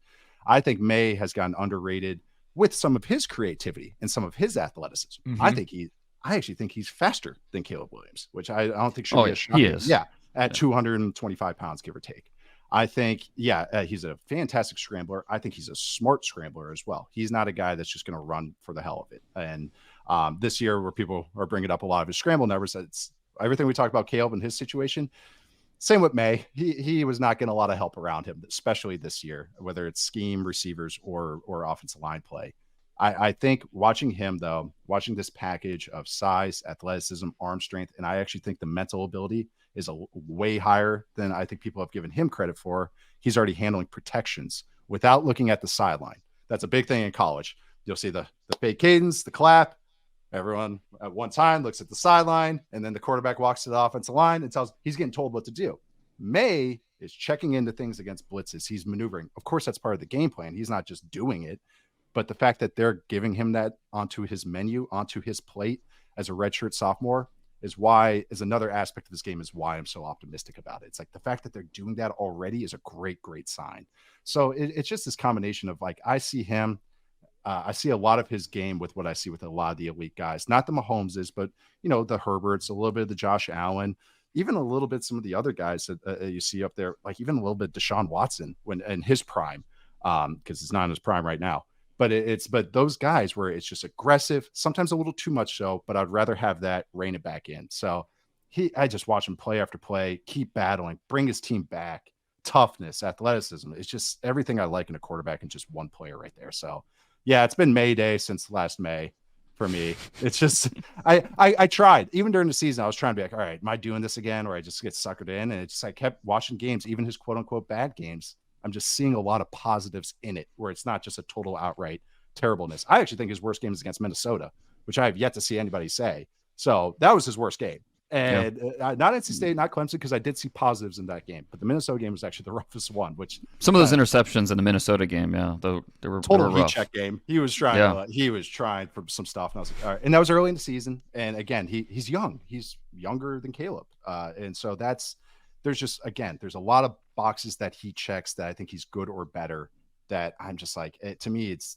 I think Maye has gotten underrated with some of his creativity and some of his athleticism. I actually think he's faster than Caleb Williams, which I don't think should be a shock. He is. Yeah, at 225 pounds, give or take. I think, he's a fantastic scrambler. I think he's a smart scrambler as well. He's not a guy that's just going to run for the hell of it. And this year, where people are bringing up a lot of his scramble numbers, it's everything we talked about Caleb and his situation. Same with Maye. He was not getting a lot of help around him, especially this year, whether it's scheme, receivers, or offensive line play. I think watching him, though, watching this package of size, athleticism, arm strength, and I actually think the mental ability is way higher than I think people have given him credit for. He's already handling protections without looking at the sideline. That's a big thing in college. You'll see the fake cadence, the clap. Everyone at one time looks at the sideline, and then the quarterback walks to the offensive line and he's getting told what to do. Maye is checking into things against blitzes. He's maneuvering. Of course, that's part of the game plan. He's not just doing it. But the fact that they're giving him that onto his menu, onto his plate as a redshirt sophomore is another aspect of this game is why I'm so optimistic about it. It's like the fact that they're doing that already is a great, great sign. So it's just this combination of like, I see him, I see a lot of his game with what I see with a lot of the elite guys, not the Mahomeses, but the Herberts, a little bit of the Josh Allen, even a little bit some of the other guys that you see up there, like even a little bit Deshaun Watson when in his prime, because it's not in his prime right now. But but those guys where it's just aggressive, sometimes a little too much so, but I'd rather have that rein it back in. So I just watch him play after play, keep battling, bring his team back, toughness, athleticism. It's just everything I like in a quarterback and just one player right there. So yeah, it's been May Day since last May for me. It's just, I tried, even during the season, I was trying to be like, all right, am I doing this again? Or I just get suckered in. And I kept watching games, even his quote unquote bad games. I'm just seeing a lot of positives in it where it's not just a total outright terribleness. I actually think his worst game is against Minnesota, which I have yet to see anybody say. So that was his worst game. And not NC State, not Clemson, because I did see positives in that game. But the Minnesota game was actually the roughest one, which some of those interceptions in the Minnesota game, they were total heat rough. check game. He was trying for some stuff. And I was like, all right. And that was early in the season. And again, he's young. He's younger than Caleb. And so there's a lot of boxes that he checks that I think he's good or better that I'm just like, to me, it's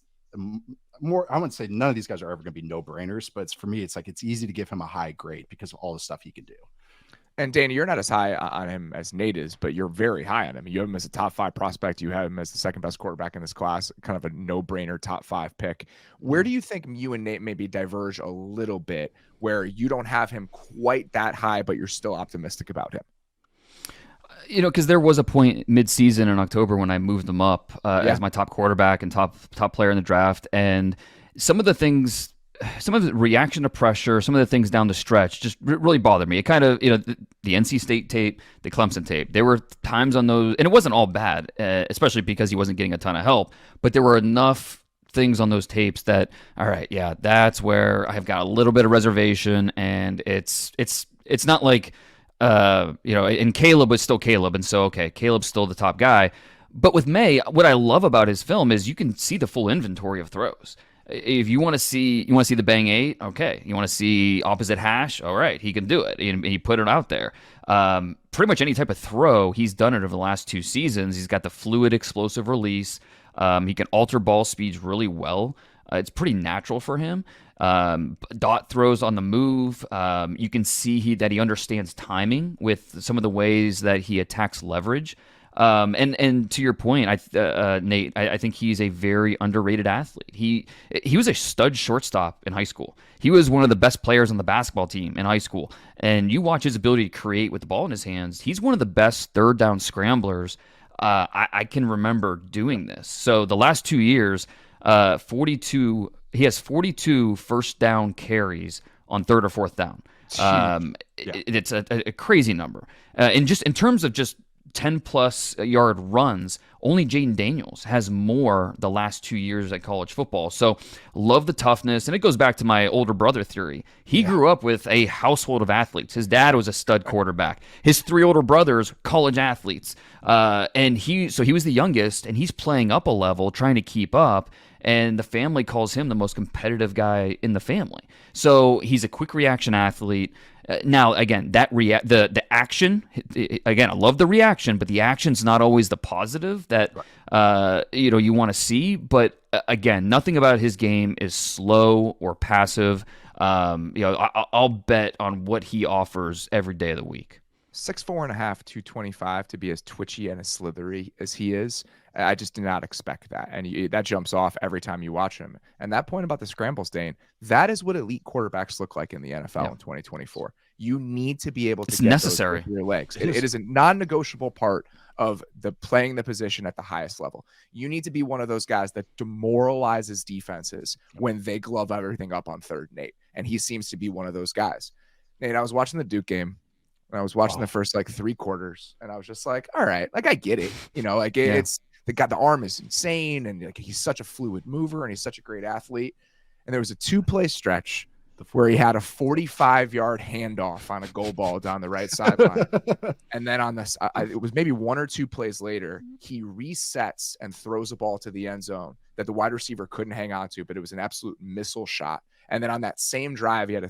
more, I wouldn't say none of these guys are ever going to be no brainers, but for me, it's like, it's easy to give him a high grade because of all the stuff he can do. And Danny, you're not as high on him as Nate is, but you're very high on him. You have him as a top 5 prospect. You have him as the second best quarterback in this class, kind of a no-brainer top 5 pick. Where do you think you and Nate maybe diverge a little bit where you don't have him quite that high, but you're still optimistic about him? Because there was a point mid-season in October when I moved them up as my top quarterback and top player in the draft. And some of the reaction to pressure, some of the things down the stretch just really bothered me. It kind of, the NC State tape, the Clemson tape, there were times on those, and it wasn't all bad, especially because he wasn't getting a ton of help, but there were enough things on those tapes that, all right, yeah, that's where I've got a little bit of reservation, and it's not like, and Caleb was still Caleb, and so, okay, Caleb's still the top guy. But with Maye, what I love about his film is you can see the full inventory of throws. If you want to see the bang 8, okay. You want to see opposite hash, all right, he can do it. He put it out there. Pretty much any type of throw, he's done it over the last 2 seasons. He's got the fluid, explosive release. He can alter ball speeds really well. It's pretty natural for him. Dot throws on the move. You can see that he understands timing with some of the ways that he attacks leverage. And to your point, Nate, I think he's a very underrated athlete. He was a stud shortstop in high school. He was one of the best players on the basketball team in high school. And you watch his ability to create with the ball in his hands. He's one of the best third down scramblers I can remember doing this. So the last 2 years, he has 42 first down carries on third or fourth down. It's a crazy number. And just in terms of just 10-plus yard runs, only Jayden Daniels has more the last 2 years at college football. So love the toughness. And it goes back to my older brother theory. He grew up with a household of athletes. His dad was a stud quarterback. His 3 older brothers, college athletes. And he was the youngest, and he's playing up a level, trying to keep up. And the family calls him the most competitive guy in the family. So he's a quick reaction athlete. Now, again, the action, again, I love the reaction, but the action's not always the positive that you want to see. But again, nothing about his game is slow or passive. I'll bet on what he offers every day of the week. 6'4.5", 225 to be as twitchy and as slithery as he is. I just did not expect that. And that jumps off every time you watch him. And that point about the scrambles, Dane, that is what elite quarterbacks look like in the NFL in 2024. You need to be able to get necessary those with your legs. It is a non-negotiable part of the playing the position at the highest level. You need to be one of those guys that demoralizes defenses when they glove everything up on 3rd and 8. And he seems to be one of those guys. Nate, I was watching the Duke game. And I was watching the first 3 quarters, and I was just like, all right, I get it. It's the arm is insane, and he's such a fluid mover, and he's such a great athlete. And there was a 2-play stretch where he had a 45-yard handoff on a goal ball down the right sideline. And then on this, it was maybe 1 or 2 plays later, he resets and throws a ball to the end zone that the wide receiver couldn't hang on to, but it was an absolute missile shot. And then on that same drive, he had a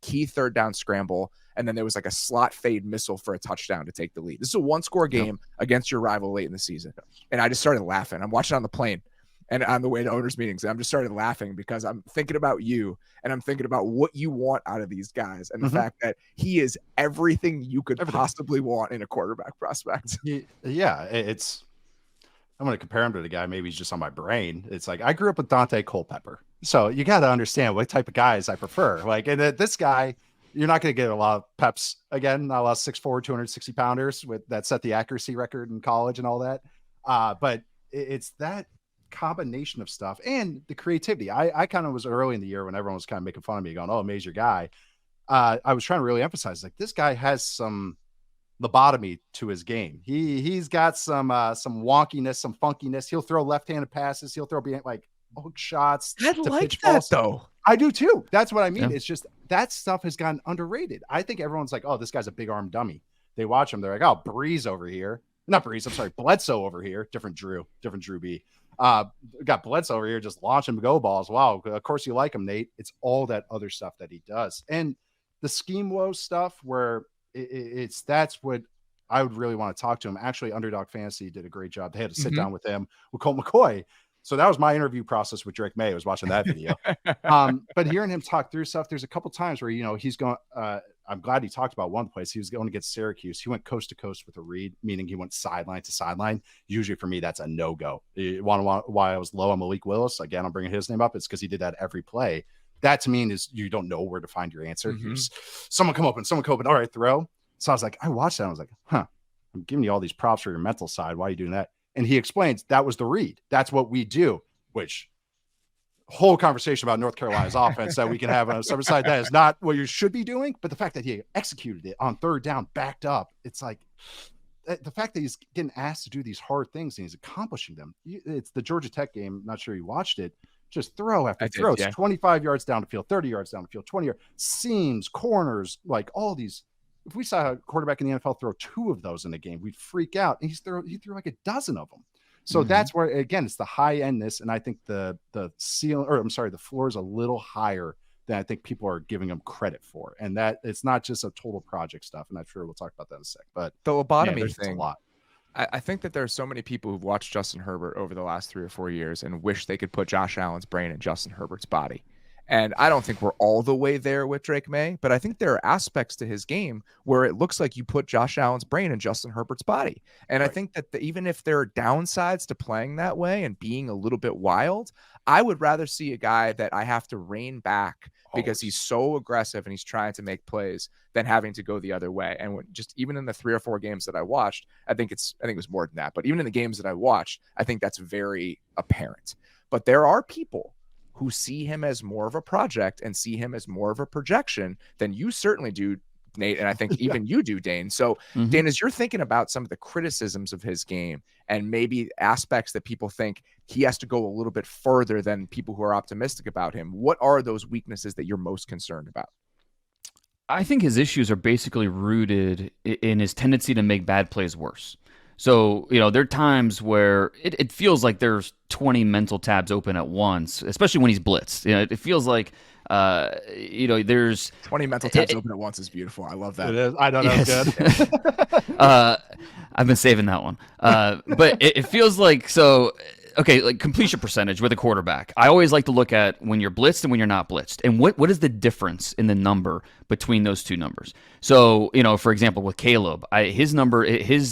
key 3rd down scramble. And then there was a slot fade missile for a touchdown to take the lead. This is a 1-score game against your rival late in the season. And I just started laughing. I'm watching on the plane and on the way to owners meetings. And I'm just started laughing because I'm thinking about you and I'm thinking about what you want out of these guys. And the fact that he is everything you could possibly want in a quarterback prospect. Yeah. I'm going to compare him to the guy. Maybe he's just on my brain. It's like, I grew up with Dante Culpepper. So you got to understand what type of guys I prefer. And this guy, you're not going to get a lot of peps again, not a lot of 6'4", 260 pounders that set the accuracy record in college and all that. But it's that combination of stuff and the creativity. I kind of was early in the year when everyone was kind of making fun of me going, oh, Maye's your guy. I was trying to really emphasize this guy has some lobotomy to his game. He's got some wonkiness, some funkiness. He'll throw left-handed passes. He'll throw hook shots. I like that though. I do too. That's what I mean. Yeah. It's just that stuff has gotten underrated. I think everyone's like, oh, this guy's a big arm dummy. They watch him. They're like, oh, Breeze over here. Not Breeze. I'm sorry. Bledsoe over here. Different Drew B. Got Bledsoe over here just launching go balls. Wow. Of course you like him, Nate. It's all that other stuff that he does. And the scheme woe stuff where that's what I would really want to talk to him. Actually, Underdog Fantasy did a great job. They had to sit down with him, with Colt McCoy. So that was my interview process with Drake Maye. I was watching that video. But hearing him talk through stuff, there's a couple times where, he's going, I'm glad he talked about one place. He was going to get Syracuse. He went coast to coast with a read, meaning he went sideline to sideline. Usually for me, that's a no-go. You want to know why I was low on Malik Willis? Again, I'm bringing his name up. It's because he did that every play. That to me is you don't know where to find your answer. Someone come open. All right, throw. So I was like, I watched that. I was like, I'm giving you all these props for your mental side. Why are you doing that? And he explains that was the read. That's what we do, which whole conversation about North Carolina's offense that we can have on a separate side. That is not what you should be doing. But the fact that he executed it on 3rd down, backed up, it's like the fact that he's getting asked to do these hard things and he's accomplishing them. It's the Georgia Tech game. I'm not sure you watched it. Just throw after throw. It's 25 yards down the field, 30 yards down the field, 20 yards, seams, corners, all these. If we saw a quarterback in the NFL throw 2 of those in a game, we'd freak out. And he threw like a dozen of them. So that's where, again, it's the high endness. And I think the floor is a little higher than I think people are giving him credit for. And that it's not just a total project stuff. And I'm sure we'll talk about that in a sec. But the lobotomy thing, a lot. I think that there are so many people who've watched Justin Herbert over the last 3 or 4 years and wish they could put Josh Allen's brain in Justin Herbert's body. And I don't think we're all the way there with Drake Maye, but I think there are aspects to his game where it looks like you put Josh Allen's brain in Justin Herbert's body. And I think that even if there are downsides to playing that way and being a little bit wild, I would rather see a guy that I have to rein back because he's so aggressive and he's trying to make plays than having to go the other way. And just even in the 3 or 4 games that I watched, I think it was more than that. But even in the games that I watched, I think that's very apparent. But there are people who see him as more of a project and see him as more of a projection than you certainly do, Nate. And I think even you do, Dane. So Dane, as you're thinking about some of the criticisms of his game and maybe aspects that people think he has to go a little bit further than people who are optimistic about him, what are those weaknesses that you're most concerned about? I think his issues are basically rooted in his tendency to make bad plays worse. So, there are times where it feels like there's 20 mental tabs open at once, especially when he's blitzed. It feels like, there's 20 mental tabs open at once is beautiful. I love that. It is. I don't know. Good. I've been saving that one. But it feels like, so okay, like completion percentage with a quarterback. I always like to look at when you're blitzed and when you're not blitzed. And what is the difference in the number between those two numbers? So, for example, with Caleb, his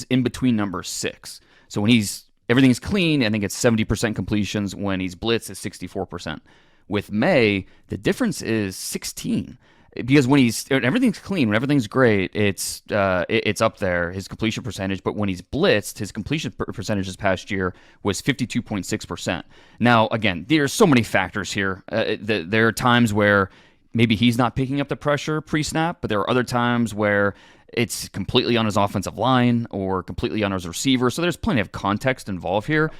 in between number is 6. So when everything's clean, I think it's 70% completions. When he's blitzed, it's 64%. With Maye, the difference is 16. Because when everything's clean, when everything's great, it's up there, his completion percentage. But when he's blitzed, his completion percentage this past year was 52.6%. Now, again, there's so many factors here. There are times where maybe he's not picking up the pressure pre-snap, but there are other times where it's completely on his offensive line or completely on his receiver. So there's plenty of context involved here.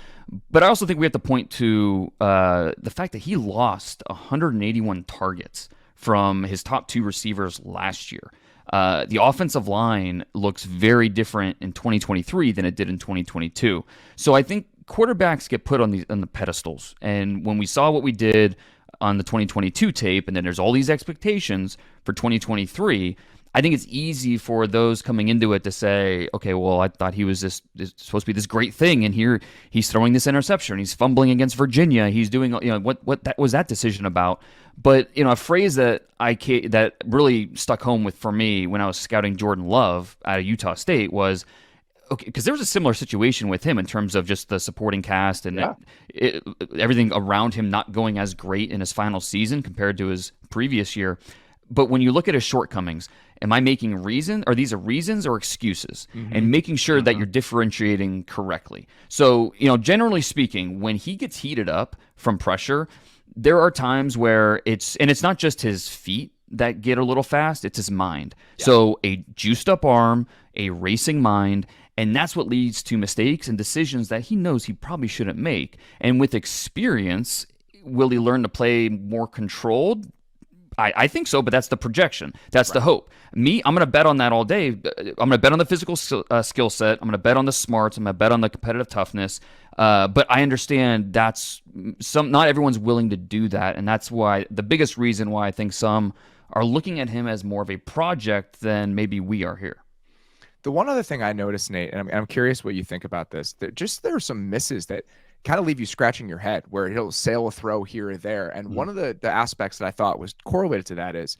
But I also think we have to point to the fact that he lost 181 targets from his top 2 receivers last year. The offensive line looks very different in 2023 than it did in 2022. So I think quarterbacks get put on the pedestals. And when we saw what we did on the 2022 tape, and then there's all these expectations for 2023, I think it's easy for those coming into it to say, okay, well, I thought he was this supposed to be this great thing, and here he's throwing this interception, he's fumbling against Virginia, he's doing, what that was that decision about? But a phrase that really stuck home for me when I was scouting Jordan Love out of Utah State was, okay, because there was a similar situation with him in terms of just the supporting cast and everything around him not going as great in his final season compared to his previous year. But when you look at his shortcomings, am I making are these reasons or excuses? Mm-hmm. And making sure that you're differentiating correctly. So, generally speaking, when he gets heated up from pressure, there are times where it's not just his feet that get a little fast, it's his mind. Yeah. So a juiced up arm, a racing mind, and that's what leads to mistakes and decisions that he knows he probably shouldn't make. And with experience, will he learn to play more controlled? I think so, but that's the projection. That's the hope. I'm going to bet on that all day. I'm going to bet on the physical skill set. I'm going to bet on the smarts. I'm going to bet on the competitive toughness. But I understand not everyone's willing to do that, and that's why the biggest reason why I think some are looking at him as more of a project than maybe we are here. The one other thing I noticed, Nate, and I'm curious what you think about this, there are some misses that kind of leave you scratching your head, where he'll sail a throw here or there. And one of the aspects that I thought was correlated to that is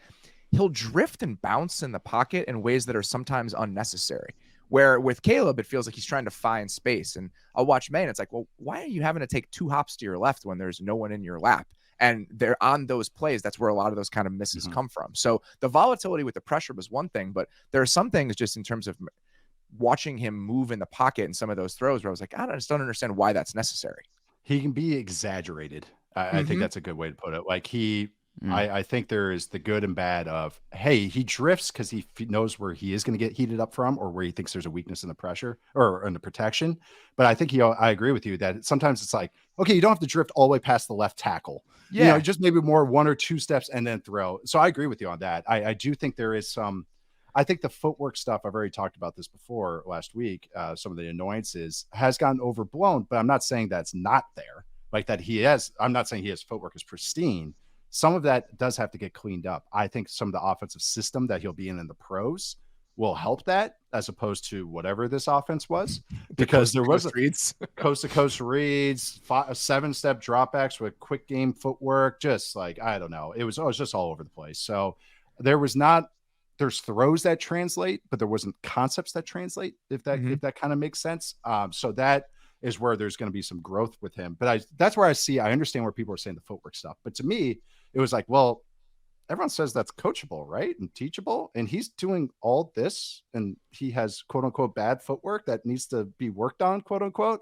he'll drift and bounce in the pocket in ways that are sometimes unnecessary. Where with Caleb, it feels like he's trying to find space. And I'll watch Maye, and it's like, well, why are you having to take 2 hops to your left when there's no one in your lap? And they're on those plays. That's where a lot of those kind of misses come from. So the volatility with the pressure was one thing, but there are some things just in terms of watching him move in the pocket in some of those throws where I was like, I just don't understand why that's necessary. He can be exaggerated. I think that's a good way to put it. Like I think there is the good and bad of, hey, he drifts because he knows where he is going to get heated up from, or where he thinks there's a weakness in the pressure or in the protection. But I think I agree with you that sometimes it's like, okay, you don't have to drift all the way past the left tackle. Yeah. Just maybe more 1 or 2 steps and then throw. So I agree with you on that. I do think there is some, I think the footwork stuff, I've already talked about this before last week. Some of the annoyances has gotten overblown, but I'm not saying that's not there. Like that I'm not saying his footwork is pristine. Some of that does have to get cleaned up. I think some of the offensive system that he'll be in the pros will help that, as opposed to whatever this offense was, because there was coast to coast reads, 7-step dropbacks with quick game footwork. Just like, I don't know. It was just all over the place. So there's throws that translate, but there wasn't concepts that translate, if that kind of makes sense. So that is where there's going to be some growth with him. But that's where I understand where people are saying the footwork stuff. But to me, it was like, well, everyone says that's coachable, right? And teachable. And he's doing all this, and he has quote unquote bad footwork that needs to be worked on, quote unquote.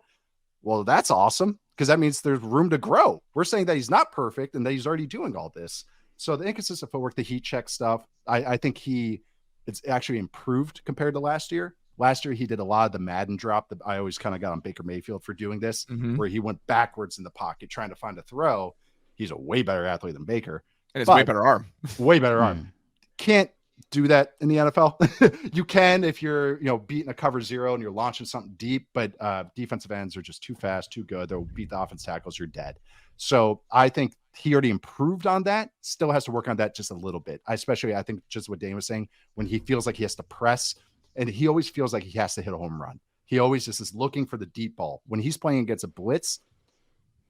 Well, that's awesome, because that means there's room to grow. We're saying that he's not perfect and that he's already doing all this. So the inconsistent footwork, the heat check stuff, I think it's actually improved compared to last year. Last year, he did a lot of the Madden drop that I always kind of got on Baker Mayfield for doing this, where he went backwards in the pocket trying to find a throw. He's a way better athlete than Baker. And it's way better arm. Way better arm. Can't do that in the NFL. You can if you're, beating a cover 0 and you're launching something deep, but defensive ends are just too fast, too good. They'll beat the offense tackles. You're dead. So I think he already improved on that. Still has to work on that just a little bit. I think just what Dane was saying, when he feels like he has to press, and he always feels like he has to hit a home run. He always just is looking for the deep ball. When he's playing against a blitz,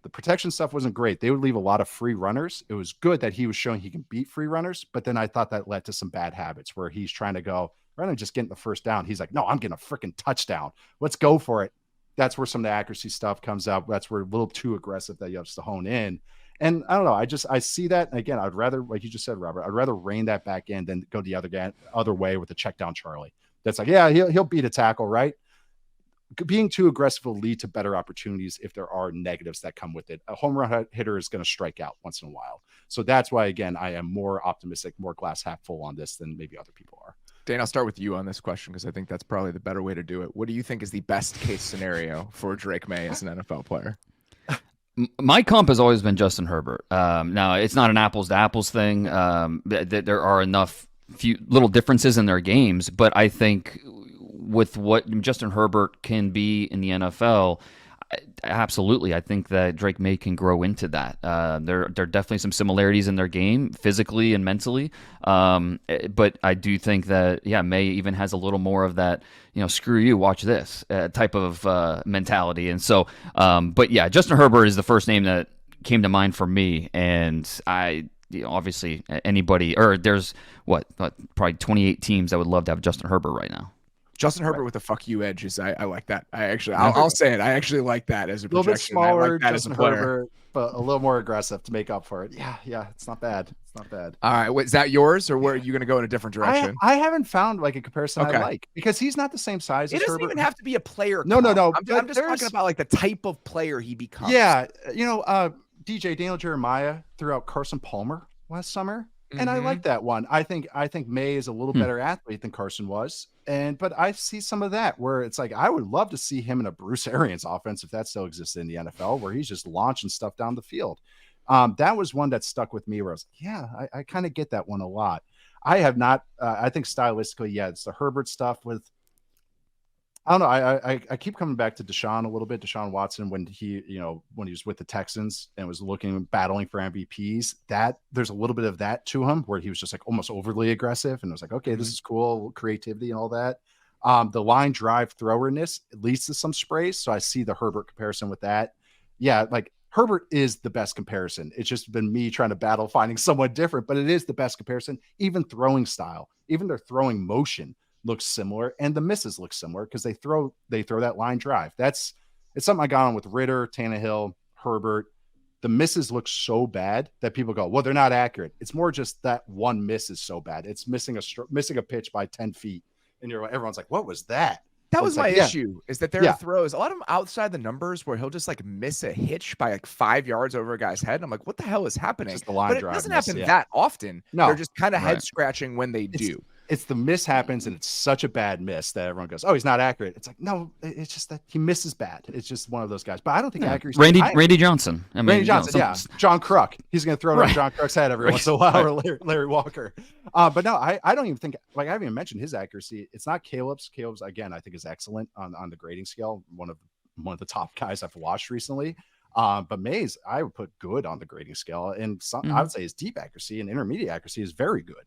The protection stuff wasn't great. They would leave a lot of free runners. It was good that he was showing he can beat free runners, but then I thought that led to some bad habits where he's trying to go, rather than just getting the first down, he's like, no, I'm getting a freaking touchdown. Let's go for it. That's where some of the accuracy stuff comes out. That's where a little too aggressive that you have to hone in. And I don't know. I see that. And again, I'd rather, like you just said, Robert, I'd rather rein that back in than go the other way with the check down Charlie. That's like, yeah, he'll beat a tackle, right? Being too aggressive will lead to better opportunities if there are negatives that come with it. A home run hitter is going to strike out once in a while. So that's why, again, I am more optimistic, more glass half full on this than maybe other people are. Dane, I'll start with you on this question because I think that's probably the better way to do it. What do you think is the best case scenario for Drake Maye as an NFL player? My comp has always been Justin Herbert. Now, it's not an apples to apples thing. There are enough few little differences in their games, but I think with what Justin Herbert can be in the NFL, absolutely, I think that Drake Maye can grow into that. There are definitely some similarities in their game, physically and mentally. But I do think that, Maye even has a little more of that, screw you, watch this type of mentality. And so, Justin Herbert is the first name that came to mind for me. And obviously anybody, or there's probably 28 teams that would love to have Justin Herbert right now. Justin Herbert with a fuck you edge is I like that. I'll say it. I actually like that as a projection. A little bit smaller, like that Justin as a player. Herbert, but a little more aggressive to make up for it. Yeah, it's not bad. It's not bad. All right, is that yours, or where are you going to go in a different direction? I haven't found like a comparison I like because he's not the same size as Herbert. It doesn't even have to be a player. No. I'm just talking about like the type of player he becomes. Yeah, DJ Daniel Jeremiah threw out Carson Palmer last summer. And I like that one. I think Maye is a little better athlete than Carson was. But I see some of that where it's like, I would love to see him in a Bruce Arians offense, if that still exists in the NFL, where he's just launching stuff down the field. That was one that stuck with me where I was like, I kind of get that one a lot. I have not, I think stylistically, it's the Herbert stuff with, I don't know. I keep coming back to Deshaun a little bit. Deshaun Watson, when he was with the Texans and was battling for MVPs, that there's a little bit of that to him where he was just like almost overly aggressive. And I was like, okay, this is cool. Creativity and all that. The line drive throwerness leads to some sprays. So I see the Herbert comparison with that. Yeah. Like Herbert is the best comparison. It's just been me trying to battle finding someone different, but it is the best comparison. Even throwing style, even their throwing motion looks similar, and the misses look similar because they throw that line drive. It's something I got on with Ritter, Tannehill, Herbert. The misses look so bad that people go, well, they're not accurate. It's more just that one miss is so bad. It's missing a pitch by 10 feet, and everyone's like, what was that? That was my issue, is that there are throws, a lot of them outside the numbers, where he'll just like miss a hitch by like 5 yards over a guy's head. And I'm like, what the hell is happening? Just the line but it drive doesn't miss, happen that often. No. They're just kind of head scratching when they do. It's the miss happens, and it's such a bad miss that everyone goes, oh, he's not accurate. It's like, no, it's just that he misses bad. It's just one of those guys. But I don't think accuracy. Randy Johnson. Randy Johnson, John Kruk. He's going to throw it on John Kruk's head every once in a while, or Larry Walker. But no, I don't even think, like, I haven't even mentioned his accuracy. It's not Caleb's. Caleb's, again, I think is excellent on the grading scale. One of the top guys I've watched recently. But Maye's, I would put good on the grading scale. And I would say his deep accuracy and intermediate accuracy is very good.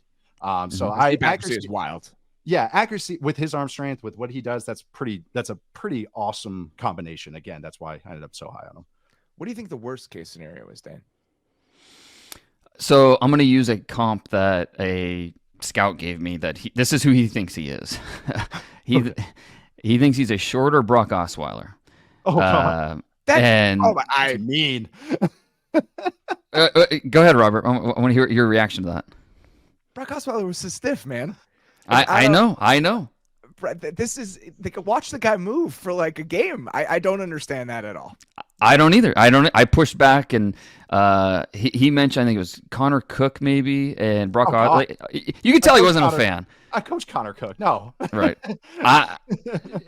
So accuracy is wild. Yeah, accuracy with his arm strength, with what he does, that's a pretty awesome combination. Again, that's why I ended up so high on him. What do you think the worst case scenario is, Dan? So I'm going to use a comp that a scout gave me that this is who he thinks he is. He thinks he's a shorter Brock Osweiler. I mean. Go ahead, Robert. I want to hear your reaction to that. Brock Osweiler was so stiff, man. I know. This is, they could watch the guy move for like a game. I don't understand that at all. I don't either. I pushed back, and he mentioned, I think it was Connor Cook maybe, and Brock Osweiler. You could tell he wasn't a fan. I coach Connor Cook. No. Right.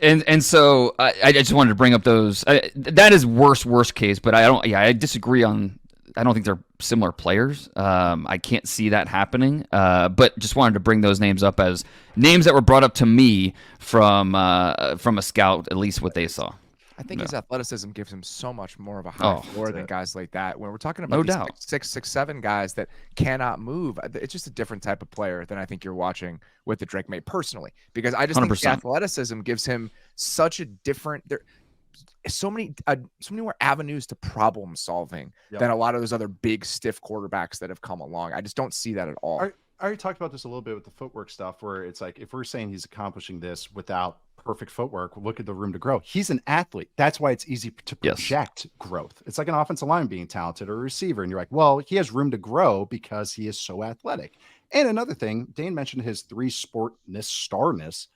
And so I just wanted to bring up those. That is worst case, but I disagree on. I don't think they're similar players. I can't see that happening. But just wanted to bring those names up as names that were brought up to me from a scout, at least what they saw. I think his athleticism gives him so much more of a high floor than guys like that. When we're talking about these 6'7" guys that cannot move, it's just a different type of player than I think you're watching with the Drake Maye personally. Because I just 100%. Think the athleticism gives him such a different. so many more avenues to problem solving than a lot of those other big stiff quarterbacks that have come along. I just don't see that at all. I already talked about this a little bit with the footwork stuff, where it's like, if we're saying he's accomplishing this without perfect footwork, look at the room to grow. He's an athlete. That's why it's easy to project growth. It's like an offensive line being talented or a receiver. And you're like, well, he has room to grow because he is so athletic. And another thing, Dane mentioned his 3-sportness starness.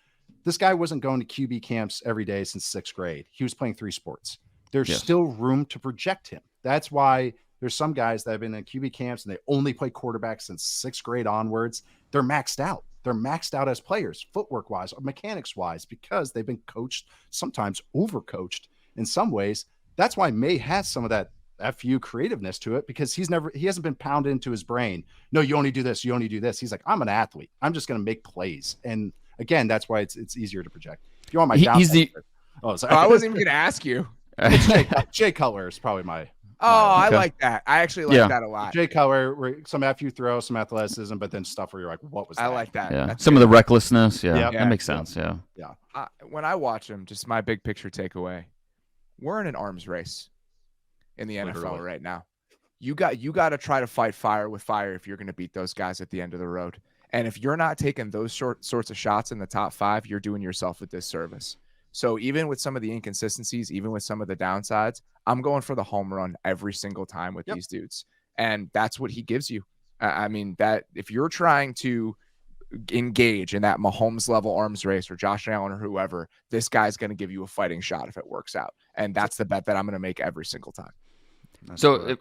This guy wasn't going to QB camps every day since 6th grade. He was playing 3 sports. There's still room to project him. That's why there's some guys that have been in QB camps and they only play quarterback since 6th grade onwards. They're maxed out. They're maxed out as players, footwork wise, mechanics wise, because they've been coached, sometimes overcoached in some ways. That's why Maye has some of that FU creativeness to it, because he hasn't been pounded into his brain. No, you only do this. You only do this. He's like, I'm an athlete. I'm just going to make plays. And again, that's why it's easier to project. If you want my downside, I wasn't even going to ask you. Jay Cutler is probably my. I like that. I actually like that a lot. Jay Cutler, some FU throw, some athleticism, but then stuff where you're like, what was that? I like that. Yeah. Some of the recklessness. Yeah. That makes sense. Yeah. When I watch him, just my big picture takeaway, we're in an arms race in the NFL right now. You got to try to fight fire with fire if you're going to beat those guys at the end of the road. And if you're not taking those sorts of shots in the top 5, you're doing yourself a disservice. So even with some of the inconsistencies, even with some of the downsides, I'm going for the home run every single time with these dudes. And that's what he gives you. I mean, that if you're trying to engage in that Mahomes level arms race or Josh Allen or whoever, this guy's going to give you a fighting shot if it works out. And that's the bet that I'm going to make every single time. That's so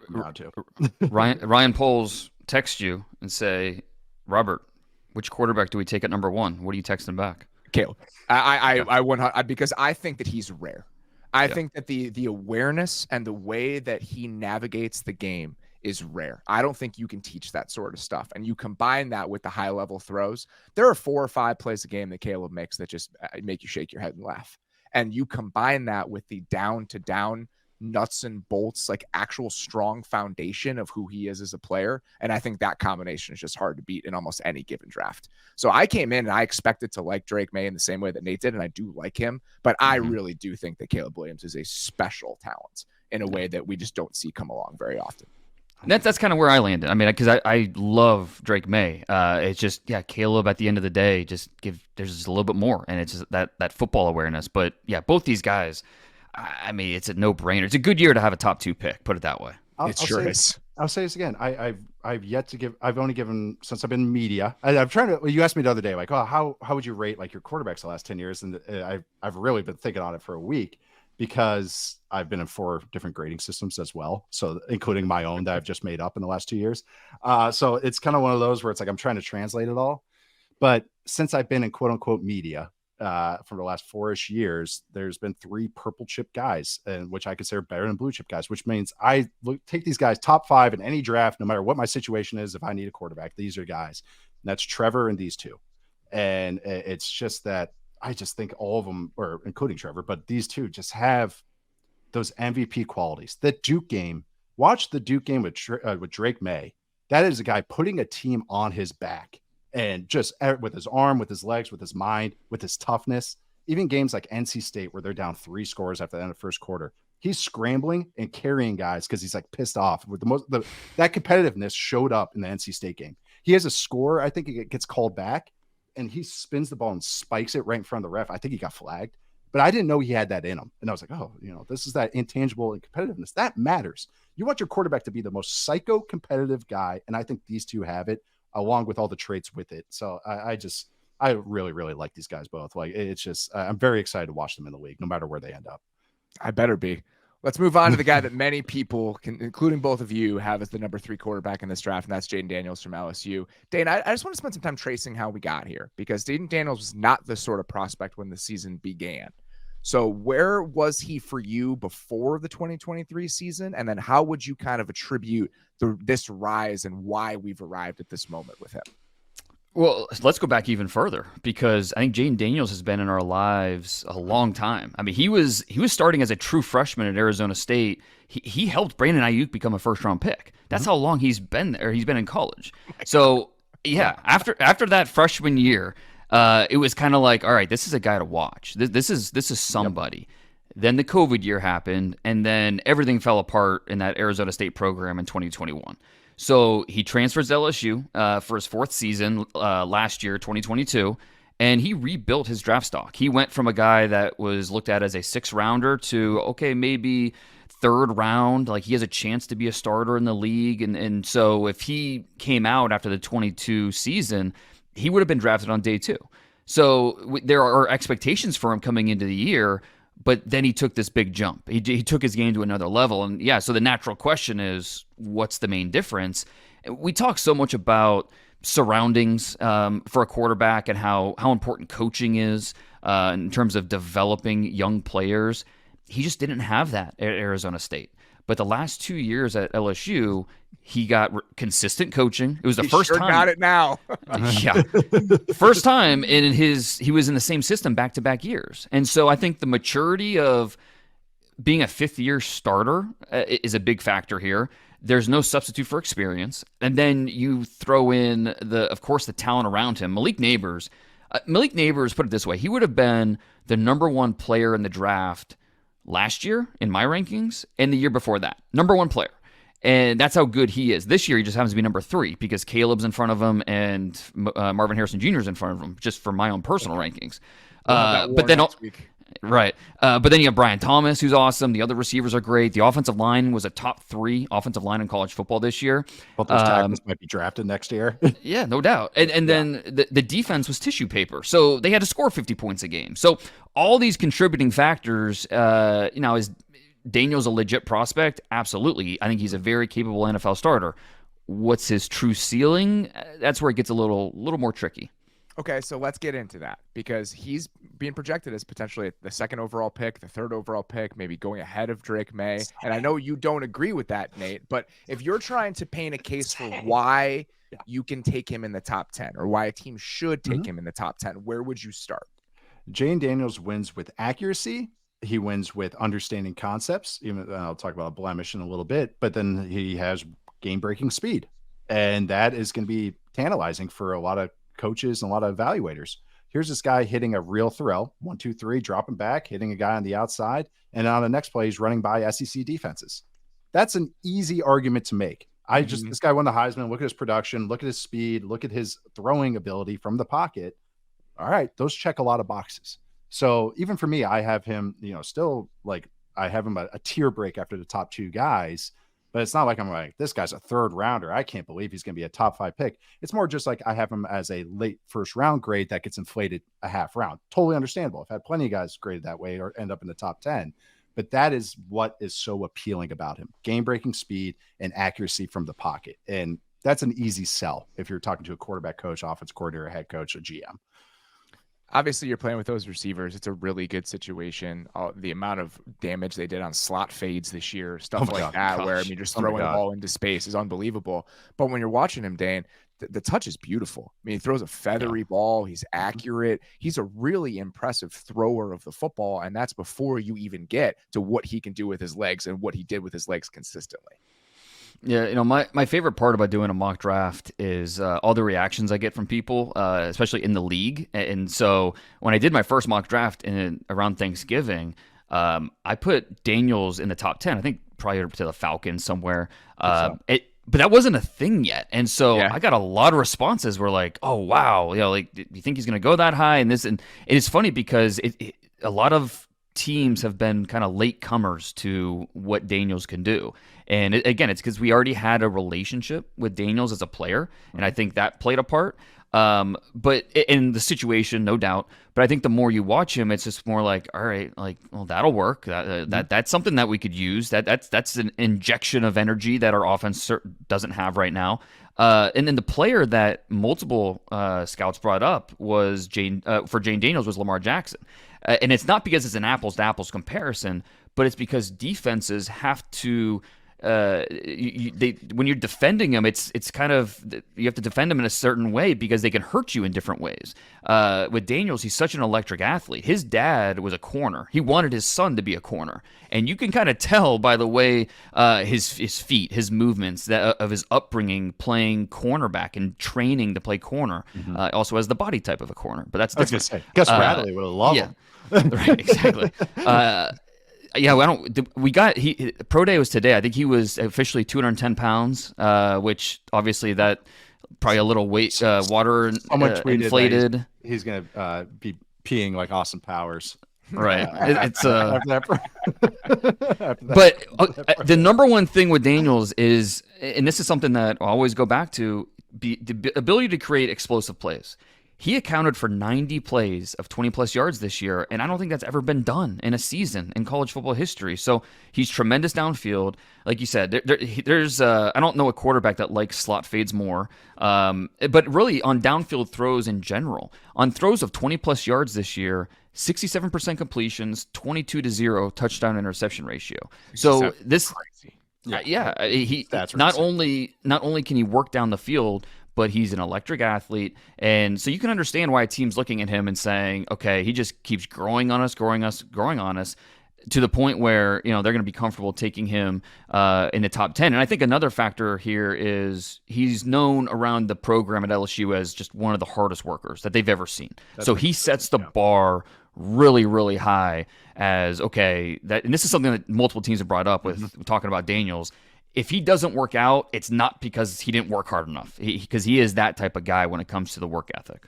Ryan Poles text you and say, Robert, which quarterback do we take at number 1? What are you texting back? Caleb. I want because I think that he's rare. I think that the awareness and the way that he navigates the game is rare. I don't think you can teach that sort of stuff. And you combine that with the high level throws. There are 4 or 5 plays a game that Caleb makes that just make you shake your head and laugh. And you combine that with the down to down nuts and bolts, like actual strong foundation of who he is as a player. And I think that combination is just hard to beat in almost any given draft. So I came in and I expected to like Drake Maye in the same way that Nate did. And I do like him, but I really do think that Caleb Williams is a special talent in a way that we just don't see come along very often. That's kind of where I landed. I mean, because I love Drake Maye. It's just, Caleb at the end of the day, there's just a little bit more. And it's just that football awareness. But both these guys, I mean, it's a no-brainer. It's a good year to have a top 2 pick, put it that way. I'll say this again. I've yet to give. I've only given, since I've been in media. I'm trying to. You asked me the other day, like, oh, how would you rate like your quarterbacks the last 10 years? And I've really been thinking on it for a week, because I've been in 4 different grading systems as well, so including my own that I've just made up in the last 2 years. So it's kind of one of those where it's like I'm trying to translate it all. But since I've been in quote unquote media, for the last 4-ish years, there's been 3 purple chip guys, and which I consider better than blue chip guys, which means I take these guys top 5 in any draft, no matter what my situation is. If I need a quarterback, these are guys. And that's Trevor and these 2. And it's just that I just think all of them, or including Trevor, but these 2 just have those MVP qualities. The Duke game, watch the Duke game with Drake Maye. That is a guy putting a team on his back. And just with his arm, with his legs, with his mind, with his toughness. Even games like NC State, where they're down 3 scores after the end of the first quarter, he's scrambling and carrying guys because he's like pissed off. With that competitiveness showed up in the NC State game. He has a score. I think it gets called back, and he spins the ball and spikes it right in front of the ref. I think he got flagged, but I didn't know he had that in him. And I was like, oh, this is that intangible and competitiveness that matters. You want your quarterback to be the most psycho competitive guy, and I think these 2 have it, along with all the traits with it. So I really, really like these guys both. Like, it's just, I'm very excited to watch them in the league, no matter where they end up. I better be. Let's move on to the guy that many people, including both of you, have as the number 3 quarterback in this draft, and that's Jayden Daniels from LSU. Dane, I just want to spend some time tracing how we got here, because Jayden Daniels was not the sort of prospect when the season began. So where was he for you before the 2023 season? And then how would you kind of attribute this rise and why we've arrived at this moment with him? Well, let's go back even further, because I think Jayden Daniels has been in our lives a long time. I mean, he was starting as a true freshman at Arizona State. He helped Brandon Ayuk become a first-round pick. That's how long he's been there. He's been in college. So, after that freshman year, it was kind of like, all right, this is a guy to watch. This is somebody. Then the COVID year happened, and then everything fell apart in that Arizona State program in 2021. So he transfers to LSU for his fourth season last year, 2022, and he rebuilt his draft stock. He went from a guy that was looked at as a 6-rounder to, okay, maybe third round. Like, he has a chance to be a starter in the league. And so if he came out after the 22 season, he would have been drafted on day 2. So there are expectations for him coming into the year, but then he took this big jump. He took his game to another level. And yeah, so the natural question is, what's the main difference? We talk so much about surroundings for a quarterback and how important coaching is in terms of developing young players. He just didn't have that at Arizona State. But the last 2 years at LSU, he got consistent coaching. It was the first time. Got it now. Yeah, first time he was in the same system back-to-back years. And so I think the maturity of being a fifth-year starter is a big factor here. There's no substitute for experience. And then you throw in, of course, the talent around him. Malik Neighbors, put it this way, he would have been the number 1 player in the draft last year in my rankings and the year before that. Number 1 player. And that's how good he is. This year, he just happens to be number 3 because Caleb's in front of him and Marvin Harrison Jr. is in front of him, just for my own personal rankings. But then, right. But then you have Brian Thomas, who's awesome. The other receivers are great. The offensive line was a top 3 offensive line in college football this year. Both those tackles might be drafted next year. Yeah, no doubt. And then the defense was tissue paper. So they had to score 50 points a game. So all these contributing factors, is Daniels a legit prospect? Absolutely. I think he's a very capable NFL starter. What's his true ceiling? That's where it gets a little more tricky. Okay, so let's get into that because he's being projected as potentially the 2nd overall pick, the 3rd overall pick, maybe going ahead of Drake Maye. And I know you don't agree with that, Nate, but if you're trying to paint a case for why you can take him in the top 10 or why a team should take him in the top 10, where would you start? Jayden Daniels wins with accuracy. He wins with understanding concepts. Even I'll talk about a blemish in a little bit, but then he has game-breaking speed, and that is going to be tantalizing for a lot of coaches and a lot of evaluators. Here's this guy hitting a real throw, 1, 2, 3, dropping back, hitting a guy on the outside, and on the next play, he's running by SEC defenses. That's an easy argument to make. This guy won the Heisman. Look at his production. Look at his speed. Look at his throwing ability from the pocket. All right, those check a lot of boxes. So even for me, I have him, still like I have him a tier break after the top 2 guys, but it's not like I'm like, this guy's a 3rd rounder. I can't believe he's going to be a top 5 pick. It's more just like I have him as a late 1st round grade that gets inflated a half round. Totally understandable. I've had plenty of guys graded that way or end up in the top 10, but that is what is so appealing about him. Game breaking speed and accuracy from the pocket. And that's an easy sell if you're talking to a quarterback coach, offense coordinator, head coach, a GM. Obviously, you're playing with those receivers. It's a really good situation. The amount of damage they did on slot fades this year, stuff like that, where just throwing the ball into space is unbelievable. But when you're watching him, Dane, the touch is beautiful. I mean, he throws a feathery ball. He's accurate. He's a really impressive thrower of the football, and that's before you even get to what he can do with his legs and what he did with his legs consistently. Yeah, my favorite part about doing a mock draft is all the reactions I get from people, especially in the league. And so when I did my first mock draft around Thanksgiving, I put Daniels in the top 10. I think probably to the Falcons somewhere. But that wasn't a thing yet. And so I got a lot of responses were like, oh, wow, like, do you think he's going to go that high? And it's funny because a lot of teams have been kind of late comers to what Daniels can do. And again, it's because we already had a relationship with Daniels as a player, and I think that played a part. But in the situation, no doubt. But I think the more you watch him, it's just more like, all right, like, well, that'll work. That's something that we could use. That's an injection of energy that our offense doesn't have right now. And then the player that multiple scouts brought up was for Jayden Daniels was Lamar Jackson. And it's not because it's an apples to apples comparison, but it's because defenses have to. When you're defending them, it's kind of, you have to defend them in a certain way because they can hurt you in different ways. With Daniels, he's such an electric athlete. His dad was a corner. He wanted his son to be a corner, and you can kind of tell by the way his feet, his movements, of his upbringing playing cornerback and training to play corner. Also has the body type of a corner, but that's different. I was gonna say, Gus Rattler would have loved him. Right, exactly. Yeah, pro day was today. I think he was officially 210 pounds, which obviously that probably a little weight, water inflated. He's going to be peeing like Austin Powers. Right. It's after that, but the number one thing with Daniels is, and this is something that I always go back to, the ability to create explosive plays. He accounted for 90 plays of 20-plus yards this year, and I don't think that's ever been done in a season in college football history. So he's tremendous downfield. Like you said, there's I don't know a quarterback that likes slot fades more, but really on downfield throws in general. On throws of 20-plus yards this year, 67% completions, 22-0 touchdown interception ratio. So this, he not only can he work down the field, but he's an electric athlete. And so you can understand why a team's looking at him and saying, okay, he just keeps growing on us, to the point where, they're going to be comfortable taking him in the top 10. And I think another factor here is he's known around the program at LSU as just one of the hardest workers that they've ever seen. So he sets the bar really, really high as, okay, and this is something that multiple teams have brought up with talking about Daniels. If he doesn't work out, it's not because he didn't work hard enough, because he is that type of guy when it comes to the work ethic.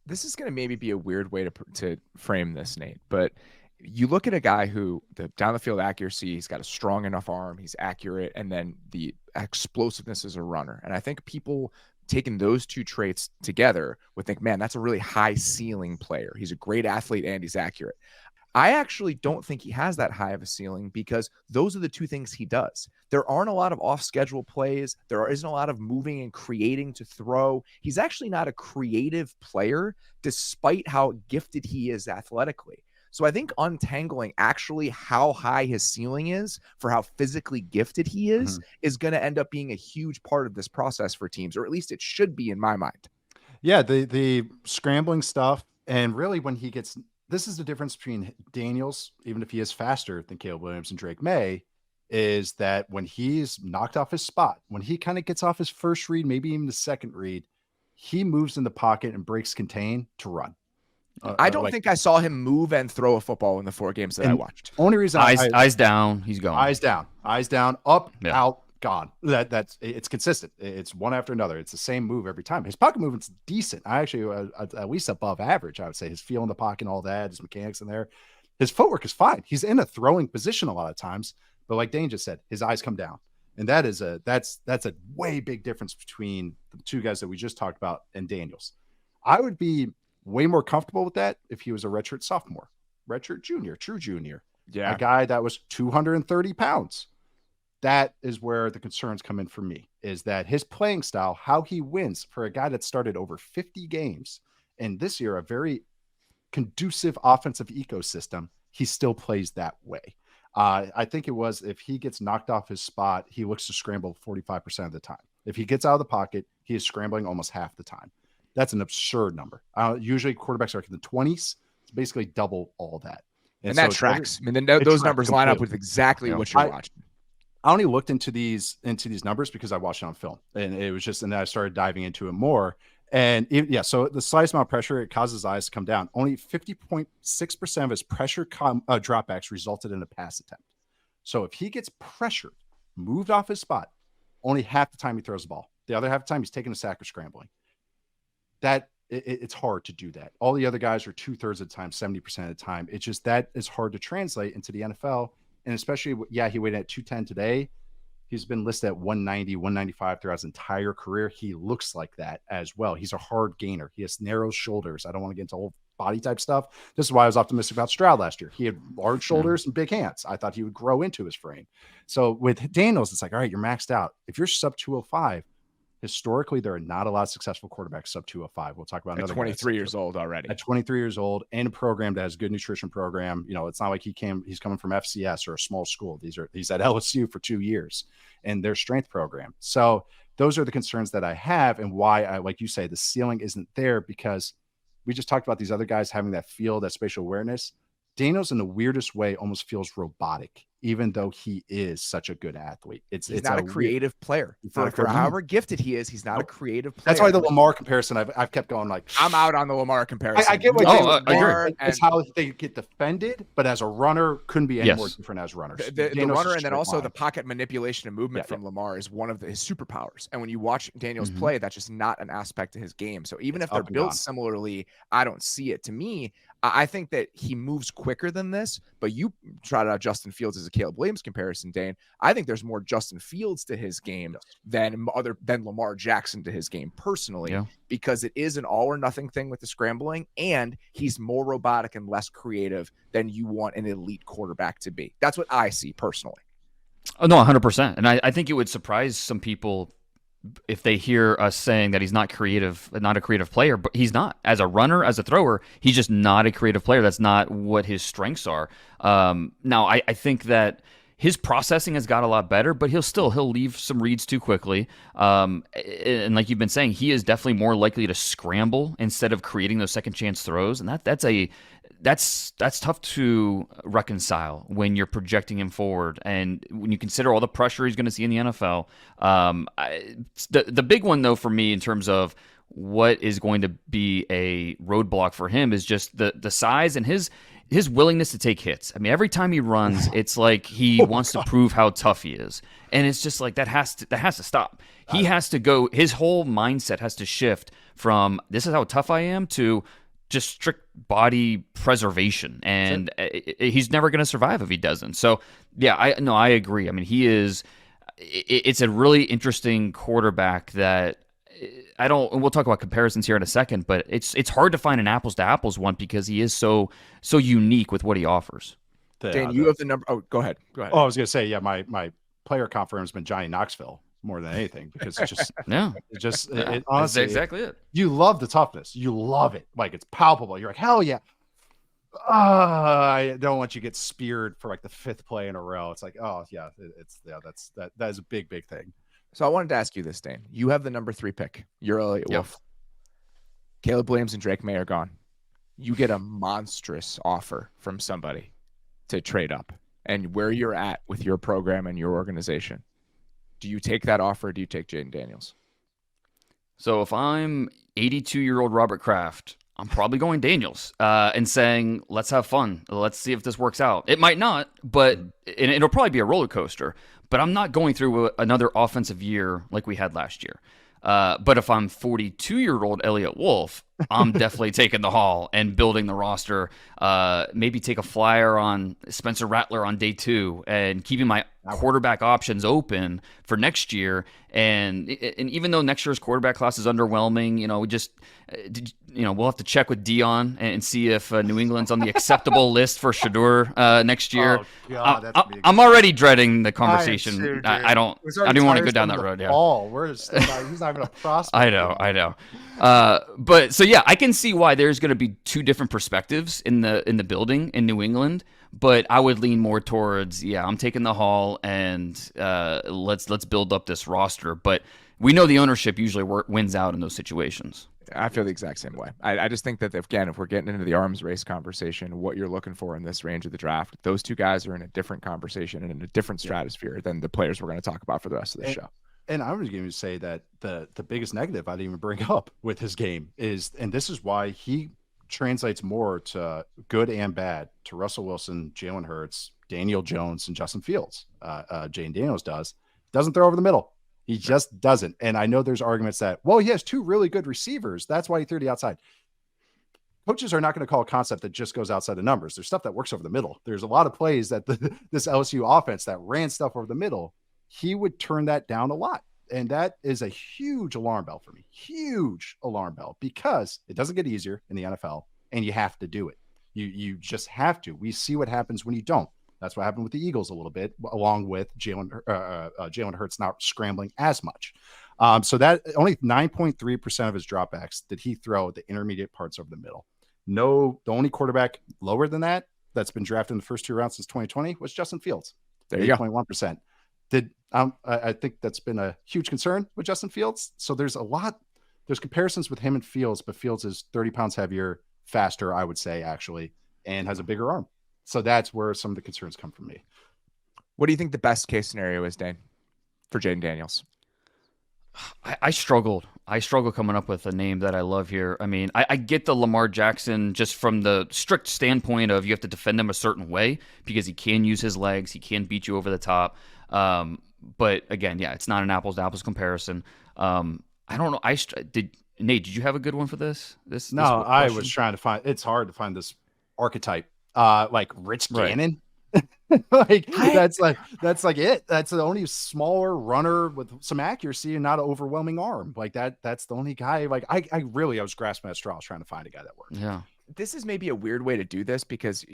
This is going to maybe be a weird way to frame this, Nate, but you look at a guy who the down the field accuracy, he's got a strong enough arm, he's accurate, and then the explosiveness as a runner. And I think people taking those two traits together would think, man, that's a really high ceiling player. He's a great athlete and he's accurate. I actually don't think he has that high of a ceiling because those are the two things he does. There aren't a lot of off-schedule plays. There isn't a lot of moving and creating to throw. He's actually not a creative player, despite how gifted he is athletically. So I think untangling actually how high his ceiling is for how physically gifted he is going to end up being a huge part of this process for teams, or at least it should be in my mind. Yeah, the scrambling stuff, and really when he gets... This is the difference between Daniels, even if he is faster than Caleb Williams and Drake Maye, is that when he's knocked off his spot, when he kind of gets off his first read, maybe even the second read, he moves in the pocket and breaks contain to run. I don't think I saw him move and throw a football in the 4 games that I watched. Only reason eyes down, he's going. Eyes down, up, out, gone. It's consistent. It's one after another. It's the same move every time. His pocket movement's decent. I actually at least above average, I would say. His feel in the pocket and all that, his mechanics in there. His footwork is fine. He's in a throwing position a lot of times, but like Dane just said, his eyes come down. And that's a way big difference between the two guys that we just talked about and Daniels. I would be way more comfortable with that if he was a redshirt sophomore, redshirt junior, true junior. Yeah. A guy that was 230 pounds. That is where the concerns come in for me, is that his playing style, how he wins for a guy that started over 50 games, and this year a very conducive offensive ecosystem, he still plays that way. I think it was, if he gets knocked off his spot, he looks to scramble 45% of the time. If he gets out of the pocket, he is scrambling almost half the time. That's an absurd number. Usually quarterbacks are in the 20s. It's basically double all that. And that tracks. Those numbers line up with exactly what you're watching. I only looked into these numbers because I watched it on film, and it was just, and then I started diving into it more. And so the slightest amount of pressure, it causes eyes to come down. Only 50.6% of his pressure dropbacks resulted in a pass attempt. So if he gets pressured, moved off his spot, only half the time he throws the ball. The other half the time he's taking a sack or scrambling. It's hard to do that. All the other guys are 2/3 of the time, 70% of the time. It's just that is hard to translate into the NFL. And especially, he weighed at 210 today. He's been listed at 190, 195 throughout his entire career. He looks like that as well. He's a hard gainer. He has narrow shoulders. I don't want to get into old body type stuff. This is why I was optimistic about Stroud last year. He had large shoulders and big hands. I thought he would grow into his frame. So with Daniels, it's like, all right, you're maxed out. If you're sub 205, historically, there are not a lot of successful quarterbacks sub 205. We'll talk about another 23 years old already. At 23 years old, and a program that has a good nutrition program. It's not like he's coming from FCS or a small school. He's at LSU for 2 years and their strength program. So those are the concerns that I have, and why I, like you say, the ceiling isn't there, because we just talked about these other guys having that feel, that spatial awareness. Daniels, in the weirdest way, almost feels robotic. even though he is such a good athlete. He's not a creative player. For however gifted he is, he's not a creative player. That's why the Lamar comparison, I've kept going like, I'm out on the Lamar comparison. I get what I agree. It's how they get defended, but as a runner, couldn't be any more different as runners. The runner, and then also the pocket manipulation and movement from Lamar is one of his superpowers. And when you watch Daniels play, that's just not an aspect of his game. So even if they're built similarly, I don't see it. To me, I think that he moves quicker than this, but you trotted out Justin Fields as a Caleb Williams comparison, Dane. I think there's more Justin Fields to his game than Lamar Jackson to his game personally, because it is an all or nothing thing with the scrambling, and he's more robotic and less creative than you want an elite quarterback to be. That's what I see personally. Oh, no, 100%. And I think it would surprise some people if they hear us saying that he's not creative, not a creative player, but he's not. As a runner, as a thrower, he's just not a creative player. That's not what his strengths are. Now, I think that his processing has got a lot better, but he'll leave some reads too quickly. And like you've been saying, he is definitely more likely to scramble instead of creating those second chance throws. And that's tough to reconcile when you're projecting him forward, and when you consider all the pressure he's going to see in the NFL. The big one though for me in terms of what is going to be a roadblock for him is just the size and his willingness to take hits. I mean, every time he runs, it's like he wants to prove how tough he is, and it's just like that has to stop. He has to go. His whole mindset has to shift from "this is how tough I am" to just strict body preservation, and he's never going to survive if he doesn't. So yeah, I agree. I mean, it's a really interesting quarterback that and we'll talk about comparisons here in a second, but it's hard to find an apples to apples one because he is so unique with what he offers. Dan, you have the number. Oh, go ahead. Oh, I was going to say, yeah, my player comp for him has been Johnny Knoxville more than anything, because it's just it honestly, that's exactly it. You love the toughness, you love it, like it's palpable. You're like, hell yeah. I don't want you to get speared for like the 5th play in a row. It's like, oh yeah, that is a big thing. So I wanted to ask you this, Dane. You have the number 3 pick. You're Elliott Wolf. Caleb Williams and Drake May are gone. You get a monstrous offer from somebody to trade up, and where you're at with your program and your organization. Do you take that offer, or do you take Jayden Daniels? So if I'm 82-year-old Robert Kraft, I'm probably going Daniels and saying, let's have fun. Let's see if this works out. It might not, but it'll probably be a roller coaster. But I'm not going through another offensive year like we had last year. But if I'm 42-year-old Elliott Wolf, I'm definitely taking the haul and building the roster. Maybe take a flyer on Spencer Rattler on day 2 and keeping my quarterback options open for next year. And even though next year's quarterback class is underwhelming, we'll have to check with Dion and see if New England's on the acceptable list for Shedeur next year. Oh, God, I'm already dreading the conversation. I don't want to go down that road. Yeah. He's not even a prospect. I know. But so yeah, I can see why there's going to be 2 different perspectives in the building in New England. But I would lean more towards, I'm taking the haul, and let's build up this roster. But we know the ownership usually wins out in those situations. I feel the exact same way. I just think that, if we're getting into the arms race conversation, what you're looking for in this range of the draft, those 2 guys are in a different conversation and in a different stratosphere than the players we're going to talk about for the rest of the show. And I was going to say that the biggest negative I didn't even bring up with his game is, and this is why he translates more to good and bad to Russell Wilson, Jalen Hurts, Daniel Jones, and Justin Fields. Jayden Daniels doesn't throw over the middle. He just doesn't. And I know there's arguments that, well, he has 2 really good receivers. That's why he threw the outside. Coaches are not going to call a concept that just goes outside the numbers. There's stuff that works over the middle. There's a lot of plays that this LSU offense that ran stuff over the middle, he would turn that down a lot. And that is a huge alarm bell for me. Huge alarm bell, because it doesn't get easier in the NFL, and you have to do it. You just have to. We see what happens when you don't. That's what happened with the Eagles a little bit, along with Jalen Hurts not scrambling as much. So that only 9.3% of his dropbacks did he throw the intermediate parts over the middle. No, the only quarterback lower than that's been drafted in the first 2 rounds since 2020 was Justin Fields. There you go. 8.1%. I think that's been a huge concern with Justin Fields. So there's comparisons with him and Fields, but Fields is 30 pounds heavier, faster, I would say, actually, and has a bigger arm. So that's where some of the concerns come from me. What do you think the best case scenario is, Dane, for Jayden Daniels? I struggled. I struggle coming up with a name that I love here. I mean, I get the Lamar Jackson just from the strict standpoint of you have to defend him a certain way because he can use his legs, he can beat you over the top. But again, yeah, it's not an apples to apples comparison. I don't know. Nate, did you have a good one for this? No, I was trying to find. It's hard to find this archetype. Like Rich Gannon. That's like it. That's the only smaller runner with some accuracy and not an overwhelming arm. Like that's the only guy. Like I was grasping at straws trying to find a guy that worked. Yeah. This is maybe a weird way to do this because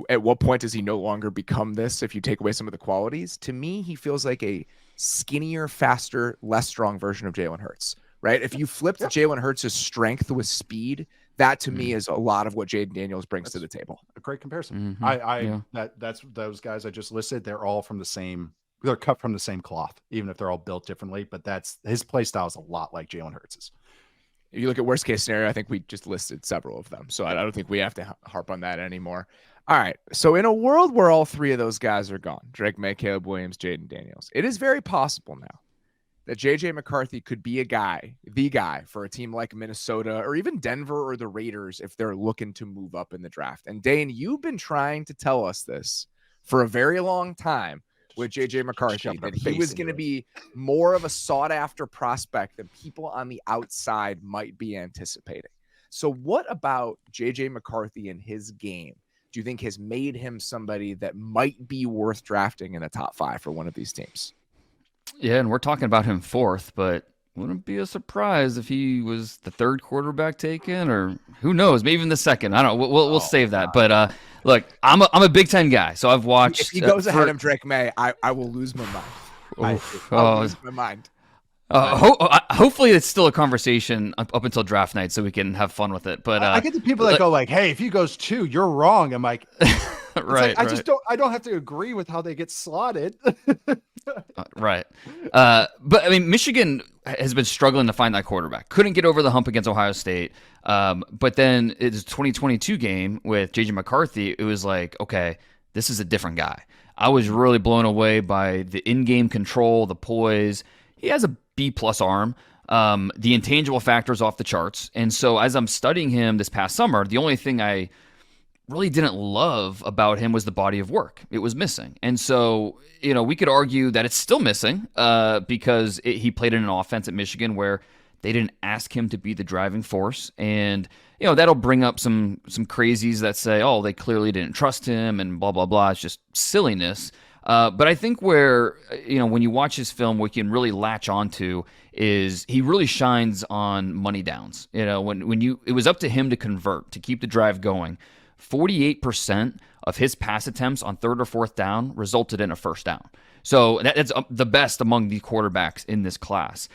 at what point does he no longer become this if you take away some of the qualities? To me, he feels like a skinnier, faster, less strong version of Jalen Hurts, right? If you flipped Jalen Hurts' strength with speed, that to me is a lot of what Jayden Daniels brings to the table. A great comparison. That's those guys I just listed. They're all from the same. They're cut from the same cloth, even if they're all built differently. But that's his play style is a lot like Jalen Hurts's. If you look at worst case scenario, I think we just listed several of them. So I don't think we have to harp on that anymore. All right. So in a world where all three of those guys are gone, Drake Maye, Caleb Williams, Jayden Daniels, it is very possible now that J.J. McCarthy could be the guy for a team like Minnesota or even Denver or the Raiders if they're looking to move up in the draft. And Dane, you've been trying to tell us this for a very long time with J.J. McCarthy, that he was going to be more of a sought-after prospect than people on the outside might be anticipating. So what about J.J. McCarthy and his game do you think has made him somebody that might be worth drafting in the top 5 for one of these teams? Yeah, and we're talking about him 4th, but wouldn't be a surprise if he was the 3rd quarterback taken, or who knows, maybe even the 2nd. I don't know. We'll save that. But look, I'm a Big Ten guy, so I've watched. If he goes ahead of Drake Maye, I will lose my mind. I'll lose my mind. Hopefully it's still a conversation up until draft night so we can have fun with it. But I get the people that go like, "Hey, if he goes 2, you're wrong." I'm like, right. I don't have to agree with how they get slotted. Right. But I mean, Michigan has been struggling to find that quarterback. Couldn't get over the hump against Ohio State. But then it's 2022 game with J.J. McCarthy. It was like, okay, this is a different guy. I was really blown away by the in-game control, the poise. He has a B-plus arm. The intangible factors off the charts. And so as I'm studying him this past summer, the only thing I really didn't love about him was the body of work. It was missing. And so, we could argue that it's still missing because he played in an offense at Michigan where they didn't ask him to be the driving force. And, that'll bring up some crazies that say, oh, they clearly didn't trust him and blah, blah, blah. It's just silliness. But I think where, when you watch his film, what you can really latch onto is he really shines on money downs. It was up to him to convert, to keep the drive going. 48% of his pass attempts on 3rd or 4th down resulted in a 1st down. So that's the best among the quarterbacks in this class.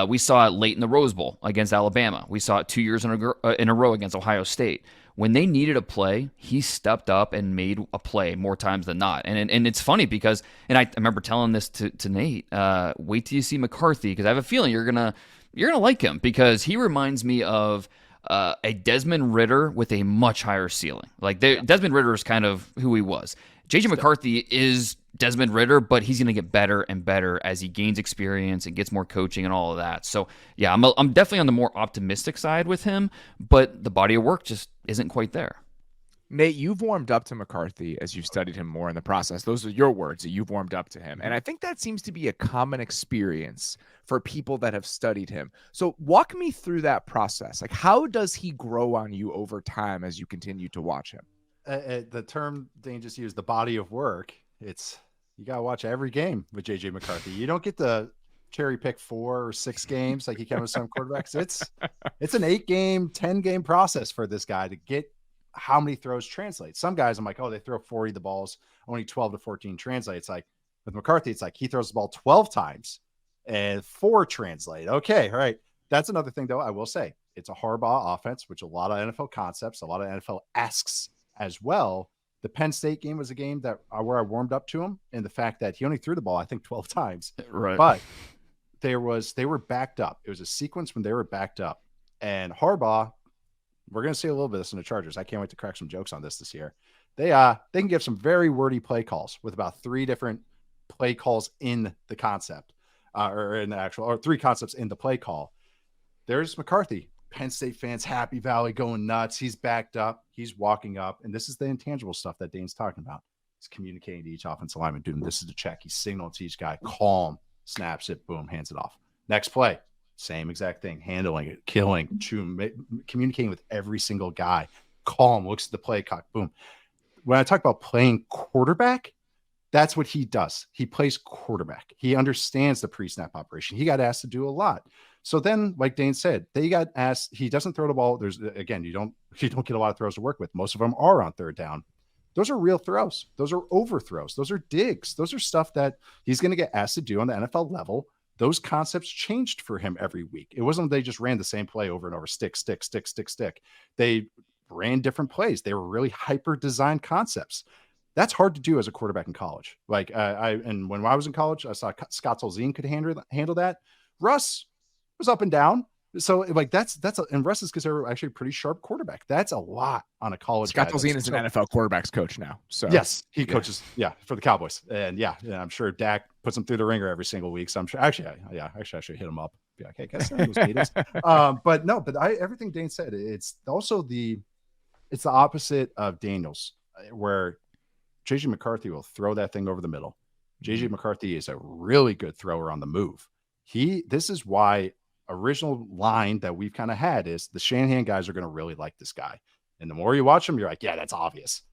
We saw it late in the Rose Bowl against Alabama. We saw it 2 years in a row against Ohio State. When they needed a play, he stepped up and made a play more times than not. And it's funny because, and I remember telling this to Nate, wait till you see McCarthy, because I have a feeling you're gonna like him, because he reminds me of a Desmond Ridder with a much higher ceiling. Desmond Ridder is kind of who he was. J.J. McCarthy is Desmond Ridder, but he's going to get better and better as he gains experience and gets more coaching and all of that. So, yeah, I'm definitely on the more optimistic side with him, but the body of work just isn't quite there. Nate, you've warmed up to McCarthy as you've studied him more in the process. Those are your words, that you've warmed up to him. And I think that seems to be a common experience for people that have studied him. So walk me through that process. Like, how does he grow on you over time as you continue to watch him? The term Dane just used, the body of work, you got to watch every game with J.J. McCarthy. You don't get to cherry pick 4 or 6 games like you can with some quarterbacks. It's an 8-game, 10-game process for this guy to get how many throws translate. Some guys, I'm like, oh, they throw 40 the balls, only 12 to 14 translate. It's like with McCarthy, it's like he throws the ball 12 times and 4 translate. Okay, all right. That's another thing, though, I will say. It's a Harbaugh offense, which a lot of NFL concepts, a lot of NFL asks as well. The Penn State game was a game that where I warmed up to him, and the fact that he only threw the ball, I think, 12 times. Right. But they were backed up. It was a sequence when they were backed up. And Harbaugh, we're going to see a little bit of this in the Chargers. I can't wait to crack some jokes on this year. They can give some very wordy play calls with about 3 different play calls in the concept, or in the actual, or 3 concepts in the play call. There's McCarthy. Penn State fans, Happy Valley going nuts. He's backed up. He's walking up. And this is the intangible stuff that Dane's talking about. He's communicating to each offensive lineman, dude, this is the check. He's signaling to each guy, calm, snaps it, boom, hands it off. Next play, same exact thing, handling it, killing, chewing, communicating with every single guy. Calm, looks at the play clock, boom. When I talk about playing quarterback, that's what he does. He plays quarterback. He understands the pre-snap operation. He got asked to do a lot. So then, like Dane said, they got asked, he doesn't throw the ball. There's, again, you don't get a lot of throws to work with. Most of them are on third down. Those are real throws. Those are overthrows. Those are digs. Those are stuff that he's going to get asked to do on the NFL level. Those concepts changed for him every week. It wasn't they just ran the same play over and over, stick. They ran different plays. They were really hyper designed concepts. That's hard to do as a quarterback in college. Like and when I was in college, I saw Scott Tolzien could handle that. Russ was up and down. So like and Russ is considered actually a pretty sharp quarterback. That's a lot on a college. Scott Tolzien is an NFL quarterbacks coach now. So yes, he coaches for the Cowboys. And I'm sure Dak puts him through the ringer every single week. So I'm sure I should hit him up. Be like, hey, guys, those meetings. But everything Dane said, it's also the opposite of Daniels, where J.J. McCarthy will throw that thing over the middle. J.J. McCarthy is a really good thrower on the move. This is why original line that we've kind of had is the Shanahan guys are going to really like this guy. And the more you watch him, you're like, yeah, that's obvious.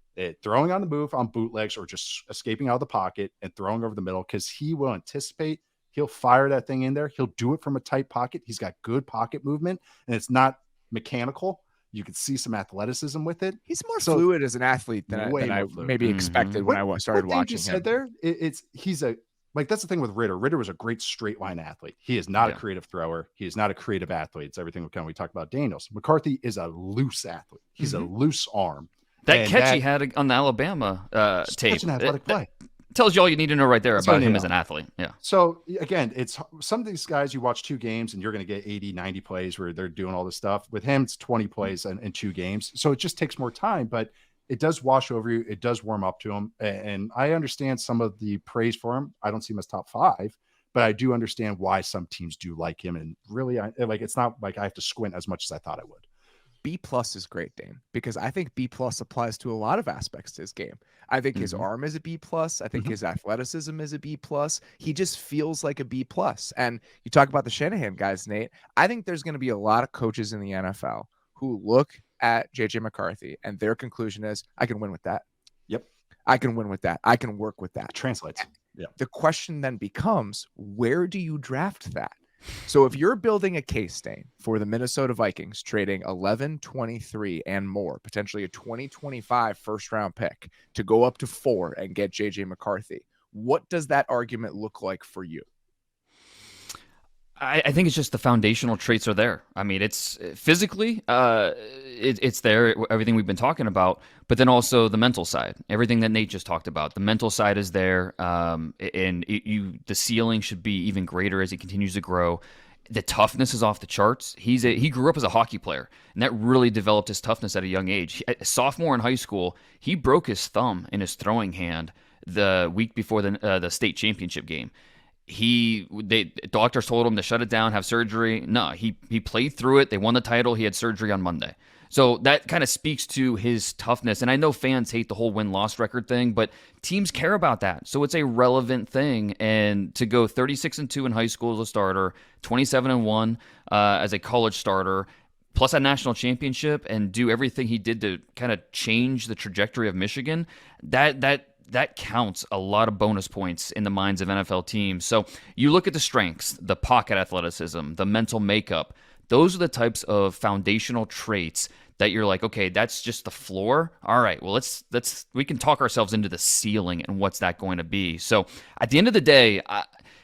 Throwing on the move on bootlegs or just escaping out of the pocket and throwing over the middle, because he will anticipate. He'll fire that thing in there. He'll do it from a tight pocket. He's got good pocket movement, and it's not mechanical. You can see some athleticism with it. He's more fluid as an athlete than I maybe expected when I started watching him. Said there, that's the thing with Ritter. Ritter was a great straight line athlete. He is not a creative thrower. He is not a creative athlete. It's everything we talked about Daniels. McCarthy is a loose athlete. He's a loose arm. That catch he had on the Alabama tape. Such an athletic play. Tells you all you need to know right there about him as an athlete. Yeah. So again, it's some of these guys, you watch 2 games and you're going to get 80, 90 plays where they're doing all this stuff. With him, it's 20 plays in 2 games. So it just takes more time, but it does wash over you. It does warm up to him. And I understand some of the praise for him. I don't see him as top 5, but I do understand why some teams do like him. And really, it's not like I have to squint as much as I thought I would. B+ is great, Dane, because I think B+ applies to a lot of aspects to his game. I think his arm is a B+. I think his athleticism is a B+. He just feels like a B+. And you talk about the Shanahan guys, Nate. I think there's going to be a lot of coaches in the NFL who look at J.J. McCarthy and their conclusion is, I can win with that. Yep. I can win with that. I can work with that. It translates. Yeah. The question then becomes, where do you draft that? So if you're building a case, Dane, for the Minnesota Vikings trading 11, 23 and more, potentially a 2025 first-round pick to go up to 4 and get J.J. McCarthy, what does that argument look like for you? I think it's just the foundational traits are there. I mean, it's physically, it's there, everything we've been talking about, but then also the mental side, everything that Nate just talked about. The mental side is there, and the ceiling should be even greater as he continues to grow. The toughness is off the charts. He grew up as a hockey player, and that really developed his toughness at a young age. A sophomore in high school, he broke his thumb in his throwing hand the week before the state championship game. Doctors told him to shut it down, have surgery. No, he played through it. They won the title. He had surgery on Monday. So that kind of speaks to his toughness. And I know fans hate the whole win-loss record thing, but teams care about that. So it's a relevant thing. And to go 36-2 in high school as a starter, 27-1 as a college starter, plus a national championship, and do everything he did to kind of change the trajectory of Michigan, that counts a lot of bonus points in the minds of NFL teams. So you look at the strengths, the pocket athleticism, the mental makeup. Those are the types of foundational traits that you're like, okay, that's just the floor. All right, well, we can talk ourselves into the ceiling and what's that going to be. So at the end of the day,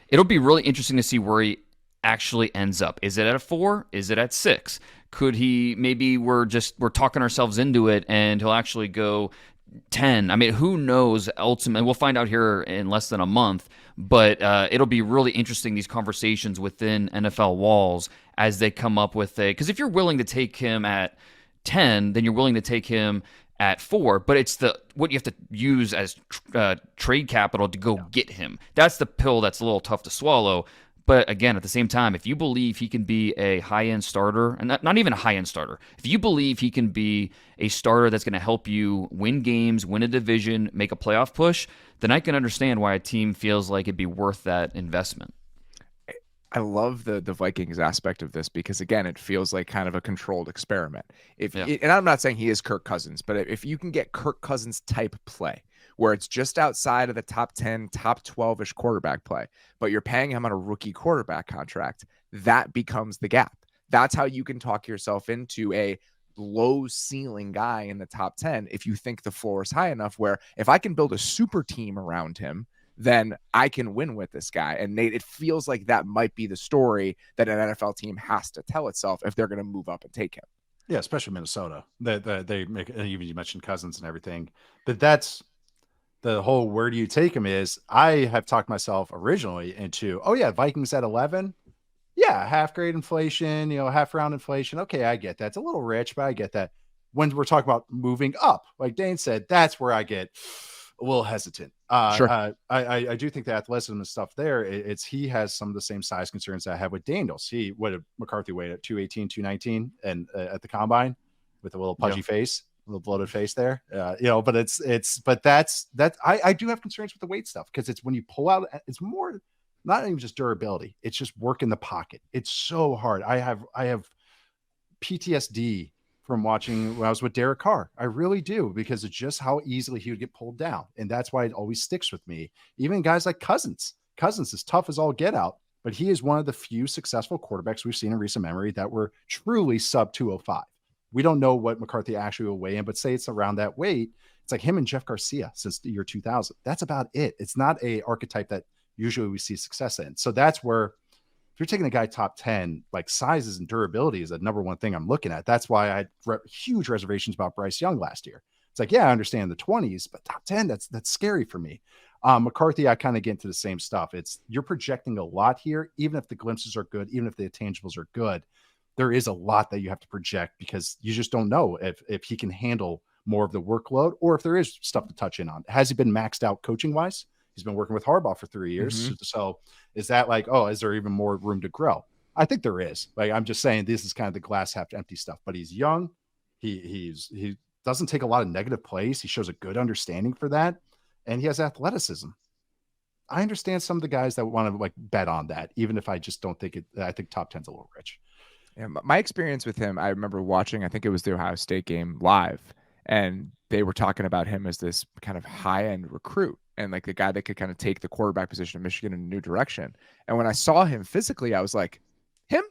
it'll be really interesting to see where he actually ends up. Is it at a 4? Is it at 6? Could he, maybe we're talking ourselves into it and he'll actually go 10. I mean, who knows ultimately? We'll find out here in less than a month, but it'll be really interesting, these conversations within NFL walls as they come up with because if you're willing to take him at 10, then you're willing to take him at 4, but it's what you have to use as trade capital to go get him. That's the pill that's a little tough to swallow. But again, at the same time, if you believe he can be a high-end starter, and not even a high-end starter, if you believe he can be a starter that's going to help you win games, win a division, make a playoff push, then I can understand why a team feels like it'd be worth that investment. I love the Vikings aspect of this because, again, it feels like kind of a controlled experiment. And I'm not saying he is Kirk Cousins, but if you can get Kirk Cousins type play where it's just outside of the top 10, top 12-ish quarterback play, but you're paying him on a rookie quarterback contract, that becomes the gap. That's how you can talk yourself into a low ceiling guy in the top 10 if you think the floor is high enough where if I can build a super team around him, then I can win with this guy. And Nate, it feels like that might be the story that an NFL team has to tell itself if they're going to move up and take him. Yeah, especially Minnesota. They make, even you mentioned Cousins and everything, but that's the whole where do you take him is I have talked myself originally into, oh yeah, Vikings at 11. Yeah, half grade inflation, half round inflation. Okay, I get that. It's a little rich, but I get that. When we're talking about moving up, like Dane said, that's where I get a little hesitant. Sure. I do think the athleticism and stuff there, he has some of the same size concerns that I have with Daniels. What did McCarthy weigh at 218, 219 and at the combine with a little pudgy face, a little bloated face there. But I do have concerns with the weight stuff because it's when you pull out, it's more not even just durability. It's just work in the pocket. It's so hard. I have PTSD from watching when I was with Derek Carr. I really do, because it's just how easily he would get pulled down. And that's why it always sticks with me. Even guys like Cousins. Cousins is tough as all get out, but he is one of the few successful quarterbacks we've seen in recent memory that were truly sub 205. We don't know what McCarthy actually will weigh in, but say it's around that weight. It's like him and Jeff Garcia since the year 2000. That's about it. It's not a archetype that usually we see success in. So that's where, if you're taking a guy top 10, like sizes and durability is the number one thing I'm looking at. That's why I had huge reservations about Bryce Young last year. It's like, yeah, I understand the 20s, but top 10, that's scary for me. McCarthy, I kind of get into the same stuff. You're projecting a lot here, even if the glimpses are good, even if the intangibles are good, there is a lot that you have to project because you just don't know if he can handle more of the workload or if there is stuff to touch in on. Has he been maxed out coaching wise? He's been working with Harbaugh for 3 years. Mm-hmm. So is that like, is there even more room to grow? I think there is. Like, I'm just saying this is kind of the glass half empty stuff, but he's young. He doesn't take a lot of negative plays. He shows a good understanding for that. And he has athleticism. I understand some of the guys that want to like bet on that, even if I just don't think I think top 10's a little rich. Yeah, my experience with him, I remember watching, I think it was the Ohio State game live, and they were talking about him as this kind of high-end recruit and like the guy that could kind of take the quarterback position of Michigan in a new direction. And when I saw him physically, I was like, him?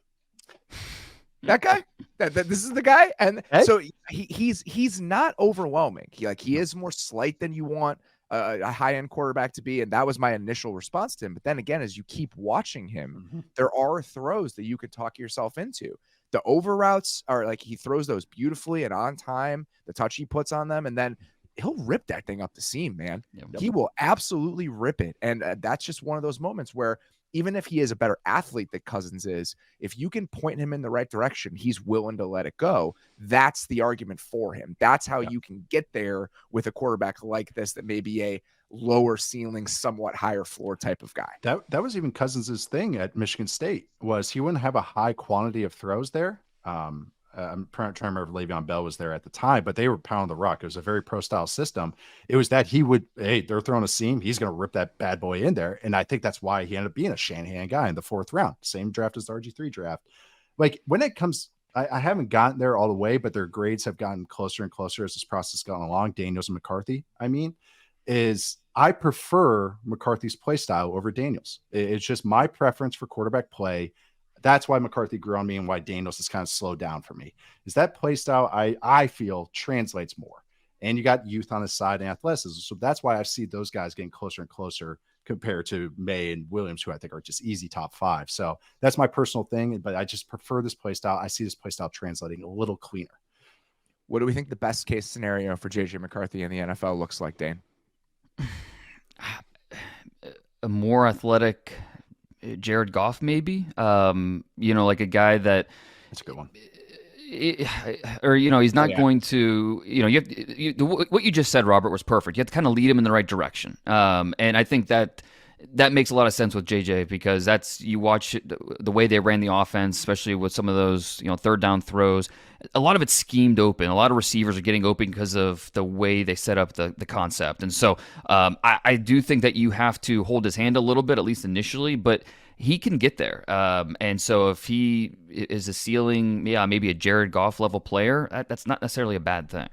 That guy? This is the guy? And so he's not overwhelming. He is more slight than you want a high-end quarterback to be, and that was my initial response to him. But then again, as you keep watching him, there are throws that you could talk yourself into. The over routes are like he throws those beautifully and on time, the touch he puts on them, and then he'll rip that thing up the seam, man. Yep. He will absolutely rip it. And that's just one of those moments where even if he is a better athlete than Cousins is, if you can point him in the right direction, he's willing to let it go. That's the argument for him. That's how you can get there with a quarterback like this that may be a lower ceiling, somewhat higher floor type of guy. That was even Cousins' thing at Michigan State, was he wouldn't have a high quantity of throws there. I'm trying to remember if Le'Veon Bell was there at the time, but they were pounding the rock. It was a very pro style system. It was that they're throwing a seam. He's going to rip that bad boy in there. And I think that's why he ended up being a Shanahan guy in the 4th round, same draft as the RG3 draft. Like when it comes, I haven't gotten there all the way, but their grades have gotten closer and closer as this process has gone along. Daniels and McCarthy, I prefer McCarthy's play style over Daniels. It's just my preference for quarterback play. That's why McCarthy grew on me and why Daniels has kind of slowed down for me. Is that play style I feel translates more. And you got youth on his side and athleticism. So that's why I see those guys getting closer and closer compared to Maye and Williams, who I think are just easy top 5. So that's my personal thing, but I just prefer this play style. I see this play style translating a little cleaner. What do we think the best case scenario for J.J. McCarthy in the NFL looks like, Dane? A more athletic Jared Goff, maybe. Like a guy that's a good one. or he's not Yeah. going to. What you just said, Robert, was perfect. You have to kind of lead him in the right direction. And I think that makes a lot of sense with JJ, because you watch the way they ran the offense, especially with some of those third down throws. A lot of it's schemed open. A lot of receivers are getting open because of the way they set up the concept. And so I do think that you have to hold his hand a little bit, at least initially, but he can get there. And so if he is a ceiling, maybe a Jared Goff level player, that's not necessarily a bad thing.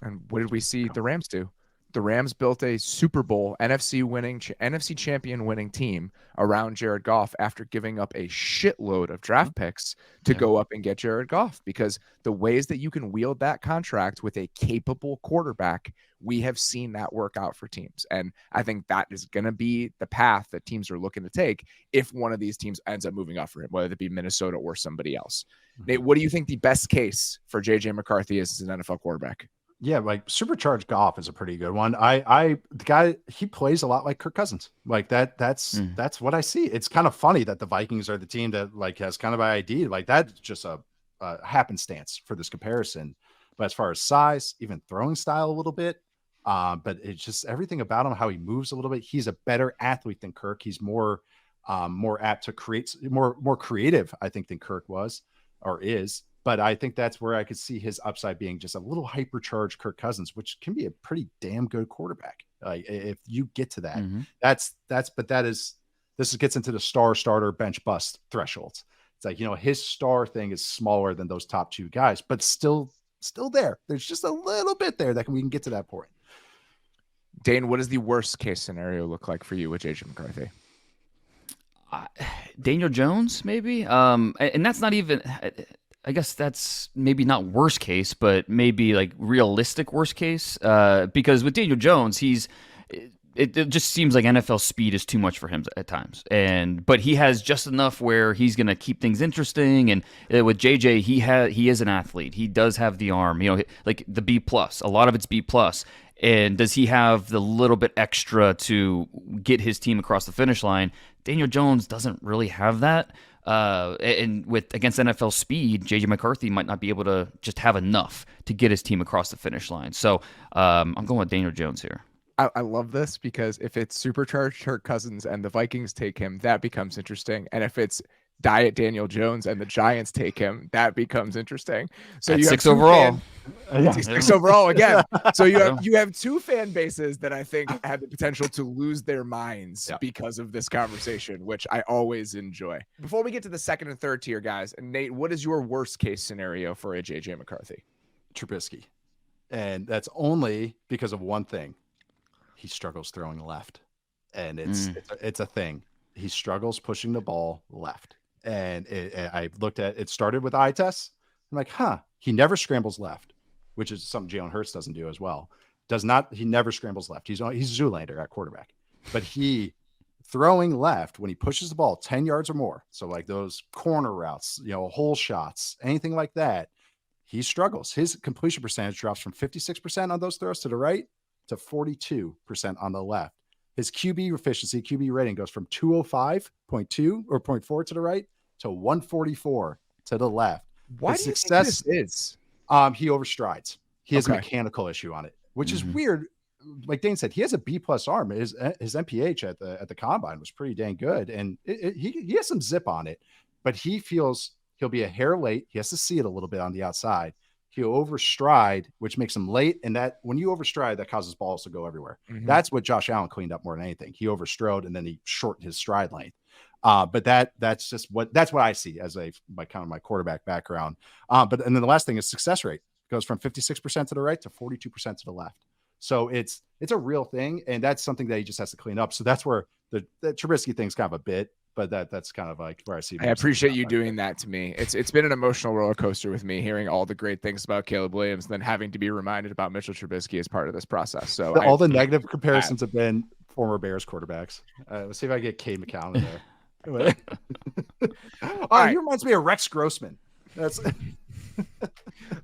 And what did we see the Rams do? The Rams built a Super Bowl NFC champion winning team around Jared Goff after giving up a shitload of draft picks to go up and get Jared Goff, because the ways that you can wield that contract with a capable quarterback, we have seen that work out for teams. And I think that is going to be the path that teams are looking to take if one of these teams ends up moving up for him, whether it be Minnesota or somebody else. Nate, what do you think the best case for J.J. McCarthy is as an NFL quarterback? Yeah, like supercharged Goff is a pretty good one. The guy, he plays a lot like Kirk Cousins. Like that's what I see. It's kind of funny that the Vikings are the team that like has kind of an ID. Like that's just a happenstance for this comparison. But as far as size, even throwing style a little bit, but it's just everything about him, how he moves a little bit. He's a better athlete than Kirk. He's more apt to create, more creative, I think, than Kirk was or is. But I think that's where I could see his upside being just a little hypercharged Kirk Cousins, which can be a pretty damn good quarterback. Like if you get to that, this gets into the star starter bench bust thresholds. It's like, his star thing is smaller than those top two guys, but still there. There's just a little bit there that we can get to that point. Dane, what does the worst case scenario look like for you with J.J. McCarthy? Daniel Jones, maybe. And that's not even. I guess that's maybe not worst case, but maybe like realistic worst case. Because with Daniel Jones, it just seems like NFL speed is too much for him at times. But he has just enough where he's going to keep things interesting. And with JJ, he is an athlete. He does have the arm, like the B+. A lot of it's B+. And does he have the little bit extra to get his team across the finish line? Daniel Jones doesn't really have that. And against NFL speed, J.J. McCarthy might not be able to just have enough to get his team across the finish line. So I'm going with Daniel Jones here. I love this because if it's supercharged Kirk Cousins and the Vikings take him, that becomes interesting. And if it's Diet Daniel Jones and the Giants take him, that becomes interesting. So At you have 6 overall. Six overall again. So you have two fan bases that I think have the potential to lose their minds because of this conversation, which I always enjoy. Before we get to the second and third tier, guys, Nate, what is your worst case scenario for a JJ McCarthy? Trubisky. And that's only because of one thing. He struggles throwing left. And it's a thing. He struggles pushing the ball left. And I looked at it, started with eye tests. I'm like, he never scrambles left, which is something Jalen Hurts doesn't do as well. He never scrambles left. He's Zoolander at quarterback, but he throwing left when he pushes the ball 10 yards or more. So like those corner routes, hole shots, anything like that, he struggles. His completion percentage drops from 56% on those throws to the right to 42% on the left. His QB efficiency, QB rating goes from 205.2 or 0.4 to the right to 144 to the left. Why do you think this is? He overstrides. He has a mechanical issue on it, which is weird. Like Dane said, he has a B+ arm. His MPH at the combine was pretty dang good, and he has some zip on it. But he feels he'll be a hair late. He has to see it a little bit on the outside. He'll overstride, which makes him late. And that when you overstride, that causes balls to go everywhere. That's what Josh Allen cleaned up more than anything. He overstrode and then he shortened his stride length. But that's what I see as my quarterback background. And then the last thing is success rate. It goes from 56% to the right to 42% to the left. So it's a real thing, and that's something that he just has to clean up. So that's where the Trubisky thing's kind of a bit, but that's kind of like where I see. I appreciate you doing that to me. It's been an emotional roller coaster with me, hearing all the great things about Caleb Williams, and then having to be reminded about Mitchell Trubisky as part of this process. So all the negative comparisons have been former Bears quarterbacks. Let's see if I get Cade McCown in there. He reminds me of Rex Grossman.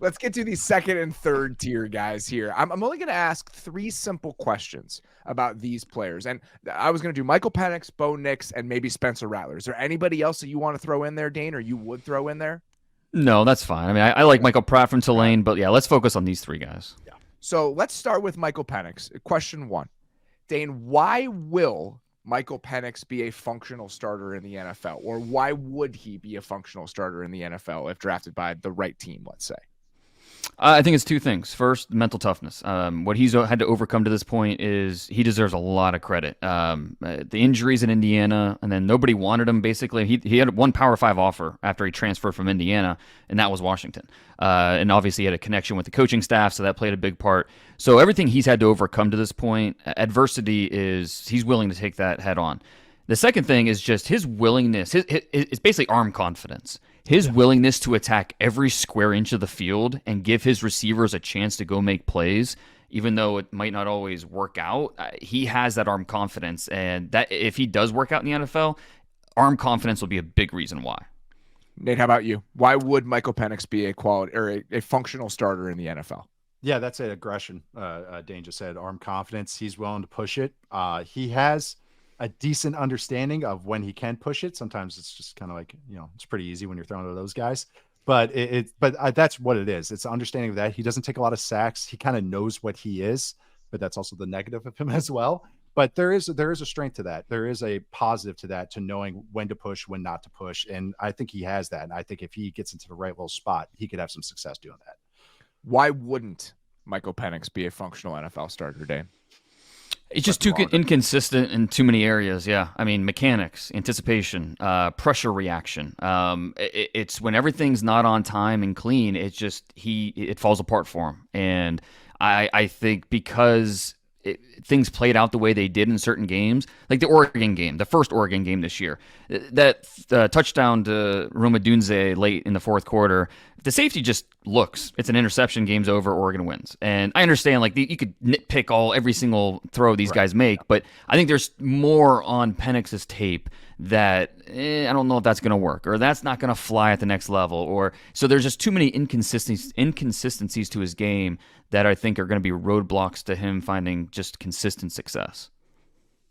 Let's get to the second and third tier guys here. I'm only going to ask 3 simple questions about these players. And I was going to do Michael Penix, Bo Nix, and maybe Spencer Rattler. Is there anybody else that you want to throw in there, Dane, or you would throw in there? No, that's fine. I mean, I like Michael Pratt from Tulane, but yeah, let's focus on these three guys. Yeah. So let's start with Michael Penix. Question one, Dane, why will Michael Penix be a functional starter in the NFL? Or why would he be a functional starter in the NFL if drafted by the right team, let's say? I think it's two things. First, mental toughness. What he's had to overcome to this point is he deserves a lot of credit. The injuries in Indiana, and then nobody wanted him, basically. He had one Power 5 offer after he transferred from Indiana, and that was Washington. And obviously he had a connection with the coaching staff, so that played a big part. So everything he's had to overcome to this point, adversity is he's willing to take that head on. The second thing is just his willingness. It's basically arm confidence. His willingness to attack every square inch of the field and give his receivers a chance to go make plays, even though it might not always work out. He has that arm confidence, and that if he does work out in the NFL, arm confidence will be a big reason why. Nate, how about you? Why would Michael Penix be a quality or a functional starter in the NFL? Yeah, that's an aggression. Dane just said arm confidence. He's willing to push it. He has a decent understanding of when he can push it. Sometimes it's just kind of like, it's pretty easy when you're throwing to those guys, but that's what it is. It's understanding of that. He doesn't take a lot of sacks. He kind of knows what he is, but that's also the negative of him as well. But there is a strength to that. There is a positive to that, to knowing when to push, when not to push. And I think he has that. And I think if he gets into the right little spot, he could have some success doing that. Why wouldn't Michael Penix be a functional NFL starter, Dane? It's just too inconsistent in too many areas. Yeah. I mean, mechanics, anticipation, pressure reaction. It's when everything's not on time and clean, it falls apart for him. And I think because things played out the way they did in certain games, like the Oregon game, the first Oregon game this year, that touchdown to Roma Dunze late in the fourth quarter, the safety just looks, it's an interception, game's over, Oregon wins. And I understand, like, you could nitpick every single throw these guys make, but I think there's more on Penix's tape that I don't know if that's going to work, or that's not going to fly at the next level, or so there's just too many inconsistencies to his game that I think are going to be roadblocks to him finding just consistent success.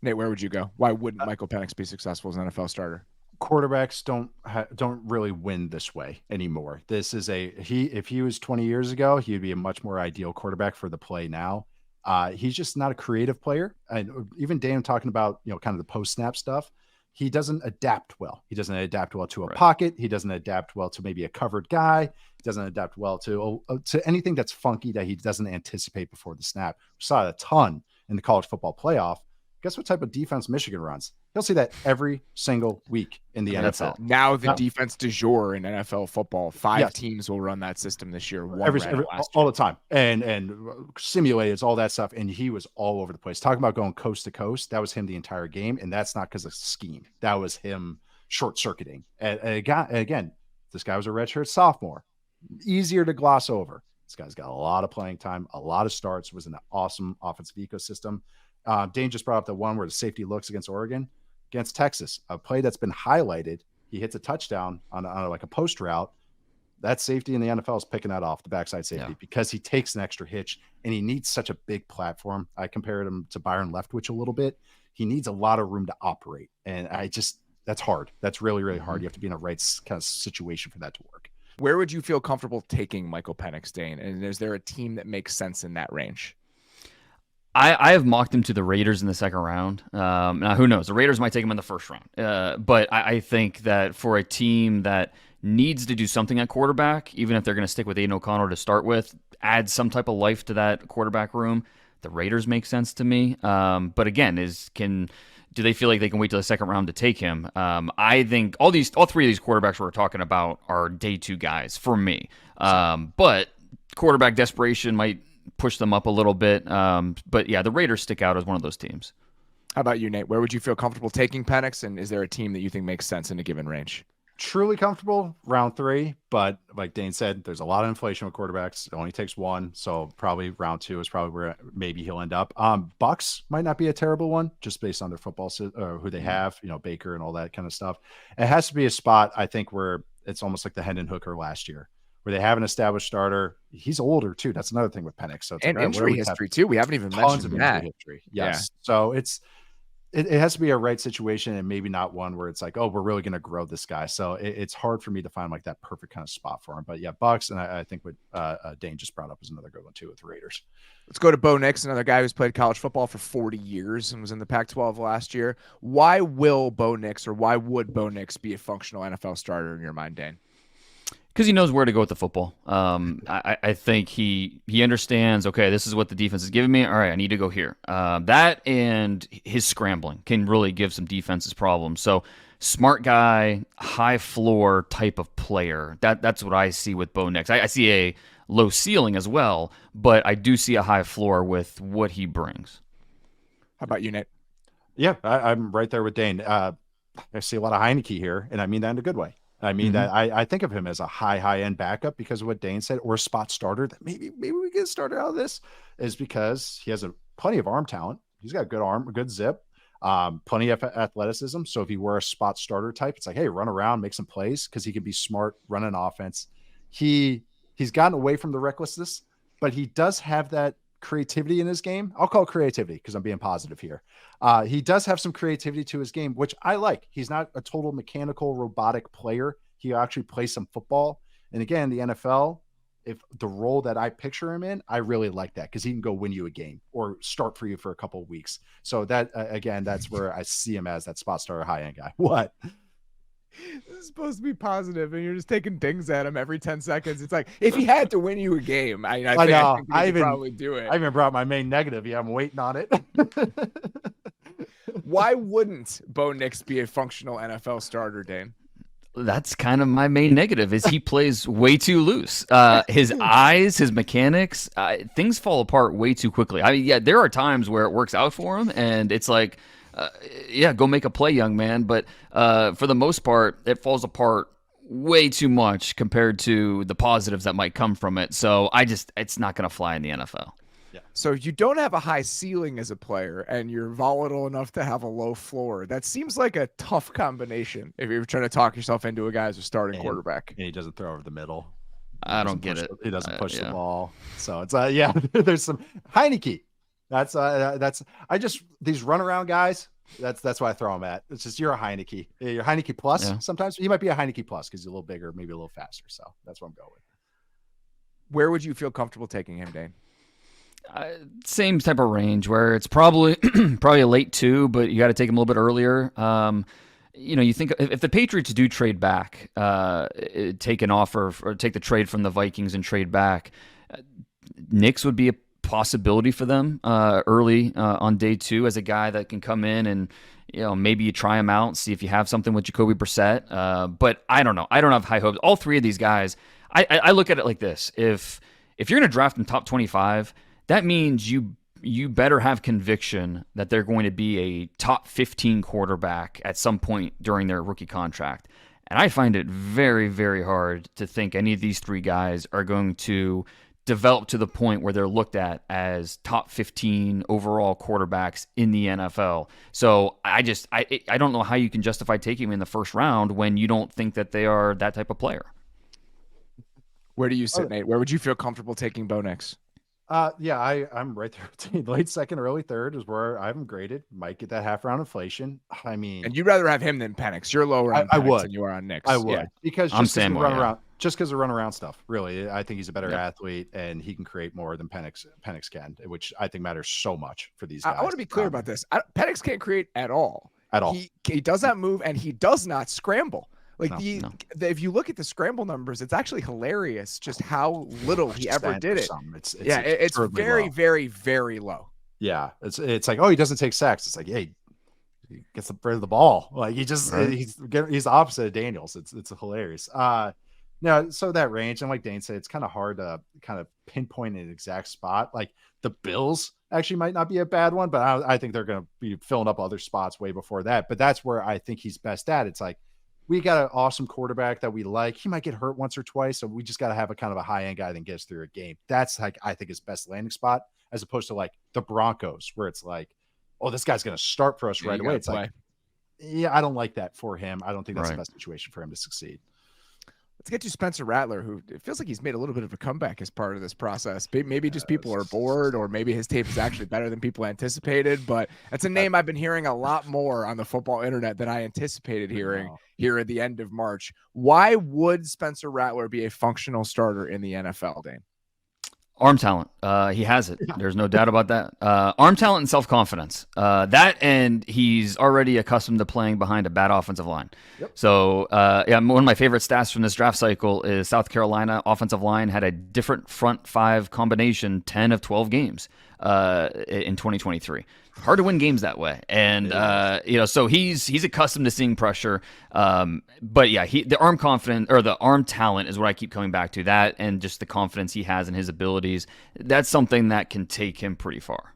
Nate, where would you go? Why wouldn't Michael Penix be successful as an NFL starter? Quarterbacks don't really win this way anymore. This is if he was 20 years ago, he'd be a much more ideal quarterback for the play now. He's just not a creative player. And even Dan talking about, kind of the post snap stuff. He doesn't adapt well. He doesn't adapt well to a pocket. He doesn't adapt well to maybe a covered guy. He doesn't adapt well to anything that's funky that he doesn't anticipate before the snap. We saw it a ton in the college football playoff. Guess what type of defense Michigan runs? He'll see that every single week in the NFL. Now the defense du jour in NFL football, five teams will run that system this year. All the time. And simulators, all that stuff. And he was all over the place. Talking about going coast to coast, that was him the entire game. And that's not because of scheme. That was him short-circuiting. And again, this guy was a redshirt sophomore. Easier to gloss over. This guy's got a lot of playing time, a lot of starts, was in an awesome offensive ecosystem. Dane just brought up the one where the safety looks against Oregon, against Texas, a play that's been highlighted. He hits a touchdown on like a post route. That safety in the NFL is picking that off, the backside safety, because he takes an extra hitch and he needs such a big platform. I compared him to Byron Leftwich a little bit. He needs a lot of room to operate. And that's hard. That's really, really hard. You have to be in a right kind of situation for that to work. Where would you feel comfortable taking Michael Penix, Dane? And is there a team that makes sense in that range? I have mocked him to the Raiders in the second round. Now, who knows? The Raiders might take him in the first round. But I think that for a team that needs to do something at quarterback, even if they're going to stick with Aiden O'Connell to start with, add some type of life to that quarterback room, the Raiders make sense to me. But again, do they feel like they can wait till the second round to take him? I think all three of these quarterbacks we're talking about are day two guys for me. But quarterback desperation might push them up a little bit. But yeah, the Raiders stick out as one of those teams. How about you, Nate? Where would you feel comfortable taking Penix? And is there a team that you think makes sense in a given range? Truly comfortable, round 3. But like Dane said, there's a lot of inflation with quarterbacks. It only takes one. So probably round 2 is probably where maybe he'll end up. Bucks might not be a terrible one just based on their football, who they have, Baker and all that kind of stuff. It has to be a spot, I think, where it's almost like the Hendon Hooker last year, where they have an established starter. He's older too. That's another thing with Penix. So and injury history too. We haven't even mentioned that. History. Yes. Yeah. So it has to be a right situation and maybe not one where it's like, oh, we're really going to grow this guy. So it's hard for me to find like that perfect kind of spot for him. But yeah, Bucks. And I think what Dane just brought up is another good one too with the Raiders. Let's go to Bo Nix, another guy who's played college football for 40 years and was in the Pac-12 last year. Why will Bo Nix, or why would Bo Nix be a functional NFL starter in your mind, Dane? Because he knows where to go with the football. I think he understands, okay, this is what the defense is giving me. All right, I need to go here. That and his scrambling can really give some defenses problems. So smart guy, high floor type of player. That's what I see with Bo Nix. I see a low ceiling as well, but I do see a high floor with what he brings. How about you, Nate? Yeah, I'm right there with Dane. I see a lot of Heineke here, and I mean that in a good way. I mean that I think of him as a high end backup because of what Dane said, or a spot starter. That maybe we get started out of this is because he has plenty of arm talent. He's got good arm, a good zip, plenty of athleticism. So if he were a spot starter type, it's like, hey, run around, make some plays because he can be smart, run an offense. He's gotten away from the recklessness, but he does have that creativity in his game. I'll call it creativity because I'm being positive here. He does have some creativity to his game, which I like. He's not a total mechanical robotic player. He actually plays some football. And again, the NFL, if the role that I picture him in, I really like that because he can go win you a game or start for you for a couple of weeks. So that again, that's where I see him as that spot starter high end guy. What? This is supposed to be positive, and you're just taking dings at him every 10 seconds. It's like, if he had to win you a game, I think he could probably do it. I even brought my main negative. Yeah, I'm waiting on it. Why wouldn't Bo Nix be a functional NFL starter, Dane? That's kind of my main negative is he plays way too loose. His eyes, his mechanics, things fall apart way too quickly. I mean, yeah, there are times where it works out for him, and it's like, yeah, go make a play, young man. But for the most part, it falls apart way too much compared to the positives that might come from it. So it's not going to fly in the NFL. Yeah. So you don't have a high ceiling as a player, and you're volatile enough to have a low floor. That seems like a tough combination if you're trying to talk yourself into a guy as a starting quarterback. And he doesn't throw over the middle. I don't get it. He doesn't push the ball. So it's yeah, there's some Heineke. That's these runaround guys. That's why I throw him at. It's just you're a Heineke. You're Heineke plus. Yeah. Sometimes you might be a Heineke plus because he's a little bigger, maybe a little faster. So that's what I'm going with. Where would you feel comfortable taking him, Dane? Same type of range where it's probably a late 2, but you got to take him a little bit earlier. You think if the Patriots do trade back, take an offer or take the trade from the Vikings and trade back, Nix would be a possibility for them early on day 2 as a guy that can come in and maybe you try him out, see if you have something with Jacoby Brissett. But I don't know. I don't have high hopes. All 3 of these guys, I look at it like this: if you're going to draft in top 25. That means you better have conviction that they're going to be a top 15 quarterback at some point during their rookie contract. And I find it very, very hard to think any of these 3 guys are going to develop to the point where they're looked at as top 15 overall quarterbacks in the NFL. So I don't know how you can justify taking them in the first round when you don't think that they are that type of player. Where do you sit, Nate? Where would you feel comfortable taking Bo Nix? Yeah, I'm right there. Late second, early third is where I have him graded. Might get that half round inflation. I mean, and you'd rather have him than Penix. You're lower on Penix than you are on Nix. I would because just because of run around stuff. Really, I think he's a better athlete and he can create more than Penix can, which I think matters so much for these guys. I want to be clear about this. Penix can't create at all. At all. He does not move and he does not scramble. If you look at the scramble numbers, it's actually hilarious just how little he ever did it. It's very, very, very low. Yeah, it's like, oh, he doesn't take sacks. It's like, hey, he gets the ball. Like he's the opposite of Daniels. It's hilarious. Now, so that range, and like Dane said, it's kind of hard to kind of pinpoint an exact spot. Like the Bills actually might not be a bad one, but I think they're going to be filling up other spots way before that. But that's where I think he's best at. It's like, we got an awesome quarterback that we like. He might get hurt once or twice, so we just got to have a kind of a high-end guy that gets through a game. That's like I think his best landing spot, as opposed to like the Broncos, where it's like, oh, this guy's going to start for us right away. It's like, yeah, I don't like that for him. I don't think that's the best situation for him to succeed. Let's get to Spencer Rattler, who it feels like he's made a little bit of a comeback as part of this process. Maybe just people are bored, or maybe his tape is actually better than people anticipated. But that's a name I've been hearing a lot more on the football internet than I anticipated hearing here at the end of March. Why would Spencer Rattler be a functional starter in the NFL, Dane? Arm talent. He has it. There's no doubt about that. Arm talent and self-confidence. That, and he's already accustomed to playing behind a bad offensive line. Yep. So, one of my favorite stats from this draft cycle is South Carolina offensive line had a different front five combination 10 of 12 games in 2023. Hard to win games that way. And, so he's accustomed to seeing pressure. But yeah, the arm confidence, or the arm talent, is what I keep coming back to. That, and just the confidence he has in his abilities. That's something that can take him pretty far.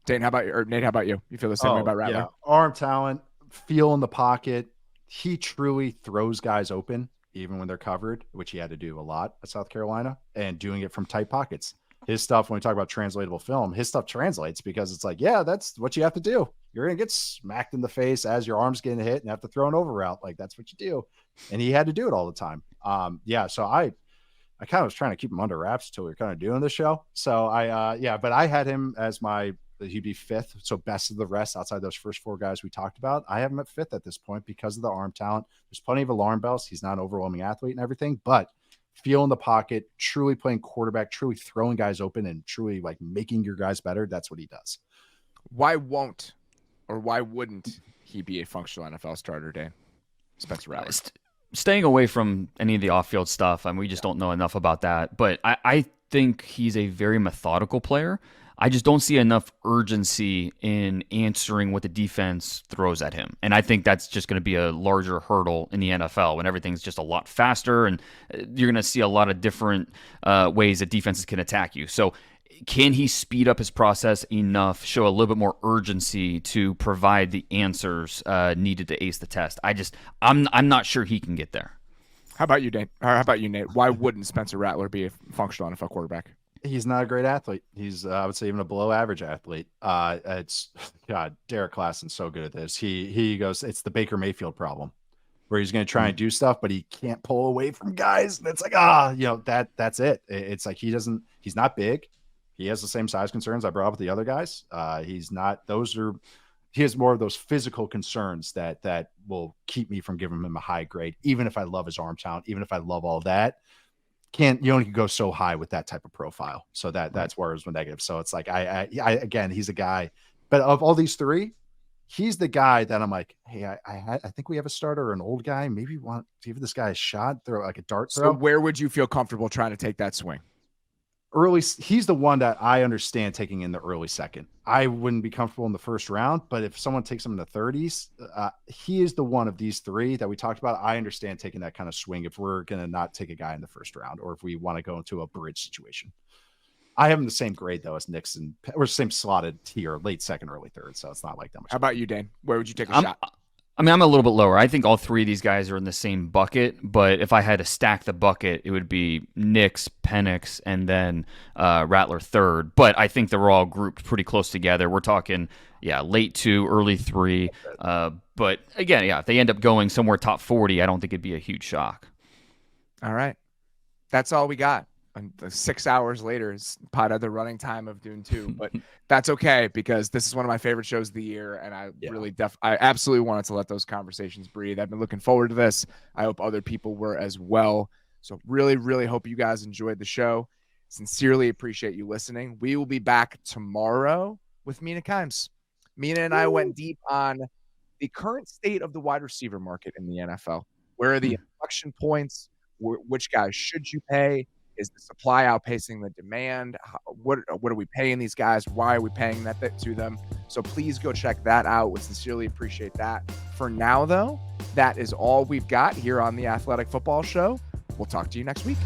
Dane, Nate, how about you? You feel the same way about Rattler? Yeah. Arm talent, feel in the pocket. He truly throws guys open, even when they're covered, which he had to do a lot at South Carolina, and doing it from tight pockets. His stuff, when we talk about translatable film, his stuff translates because it's like, yeah, that's what you have to do. You're going to get smacked in the face as your arm's getting hit and have to throw an over route. Like, that's what you do. And he had to do it all the time. So I kind of was trying to keep him under wraps until we were kind of doing the show. So but I had him as he'd be fifth. So best of the rest outside those first four guys we talked about. I have him at fifth at this point because of the arm talent. There's plenty of alarm bells. He's not an overwhelming athlete and everything, but feel in the pocket, truly playing quarterback, truly throwing guys open, and truly like making your guys better. That's what he does. Why wouldn't he be a functional NFL starter, Dane? Spencer Rattler. Staying away from any of the off-field stuff. I mean, we just don't know enough about that. But I think he's a very methodical player. I just don't see enough urgency in answering what the defense throws at him. And I think that's just going to be a larger hurdle in the NFL when everything's just a lot faster, and you're going to see a lot of different ways that defenses can attack you. So can he speed up his process enough, show a little bit more urgency to provide the answers needed to ace the test? I'm not sure he can get there. How about you, Dane? Or how about you, Nate? Why wouldn't Spencer Rattler be a functional NFL quarterback? He's not a great athlete. He's, I would say, even a below average athlete. It's God, Derek Klassen's so good at this. He goes, it's the Baker Mayfield problem, where he's going to try and do stuff, but he can't pull away from guys. And it's like, that's it. It's like he's not big. He has the same size concerns I brought up with the other guys. He has more of those physical concerns that will keep me from giving him a high grade, even if I love his arm talent, even if I love all that. You only can go so high with that type of profile. So that's where it was negative. So it's like, I again, he's a guy, but of all these three, he's the guy that I'm like, hey, I think we have a starter or an old guy. Maybe want to give this guy a shot, throw like a dart throw. So where would you feel comfortable trying to take that swing? Early, he's the one that I understand taking in the early second. I wouldn't be comfortable in the first round, but if someone takes him in the 30s, he is the one of these three that we talked about. I understand taking that kind of swing if we're going to not take a guy in the first round, or if we want to go into a bridge situation. I have him the same grade though as Nixon, or same slotted tier, late second, early third. So it's not like that much. How about you, Dane? Where would you take a shot? I'm a little bit lower. I think all three of these guys are in the same bucket, but if I had to stack the bucket, it would be Nix, Penix, and then Rattler third. But I think they're all grouped pretty close together. We're talking, late 2, early 3. But again, if they end up going somewhere top 40, I don't think it'd be a huge shock. All right. That's all we got. And 6 hours later, it's pod had the running time of Dune 2, but that's okay because this is one of my favorite shows of the year, and I I absolutely wanted to let those conversations breathe. I've been looking forward to this. I hope other people were as well. So really, really hope you guys enjoyed the show. Sincerely appreciate you listening. We will be back tomorrow with Mina Kimes. Mina and I went deep on the current state of the wide receiver market in the NFL. Where are the inflection points? Which guys should you pay? Is the supply outpacing the demand? What are we paying these guys? Why are we paying that to them? So please go check that out. We sincerely appreciate that. For now, though, that is all we've got here on the Athletic Football Show. We'll talk to you next week.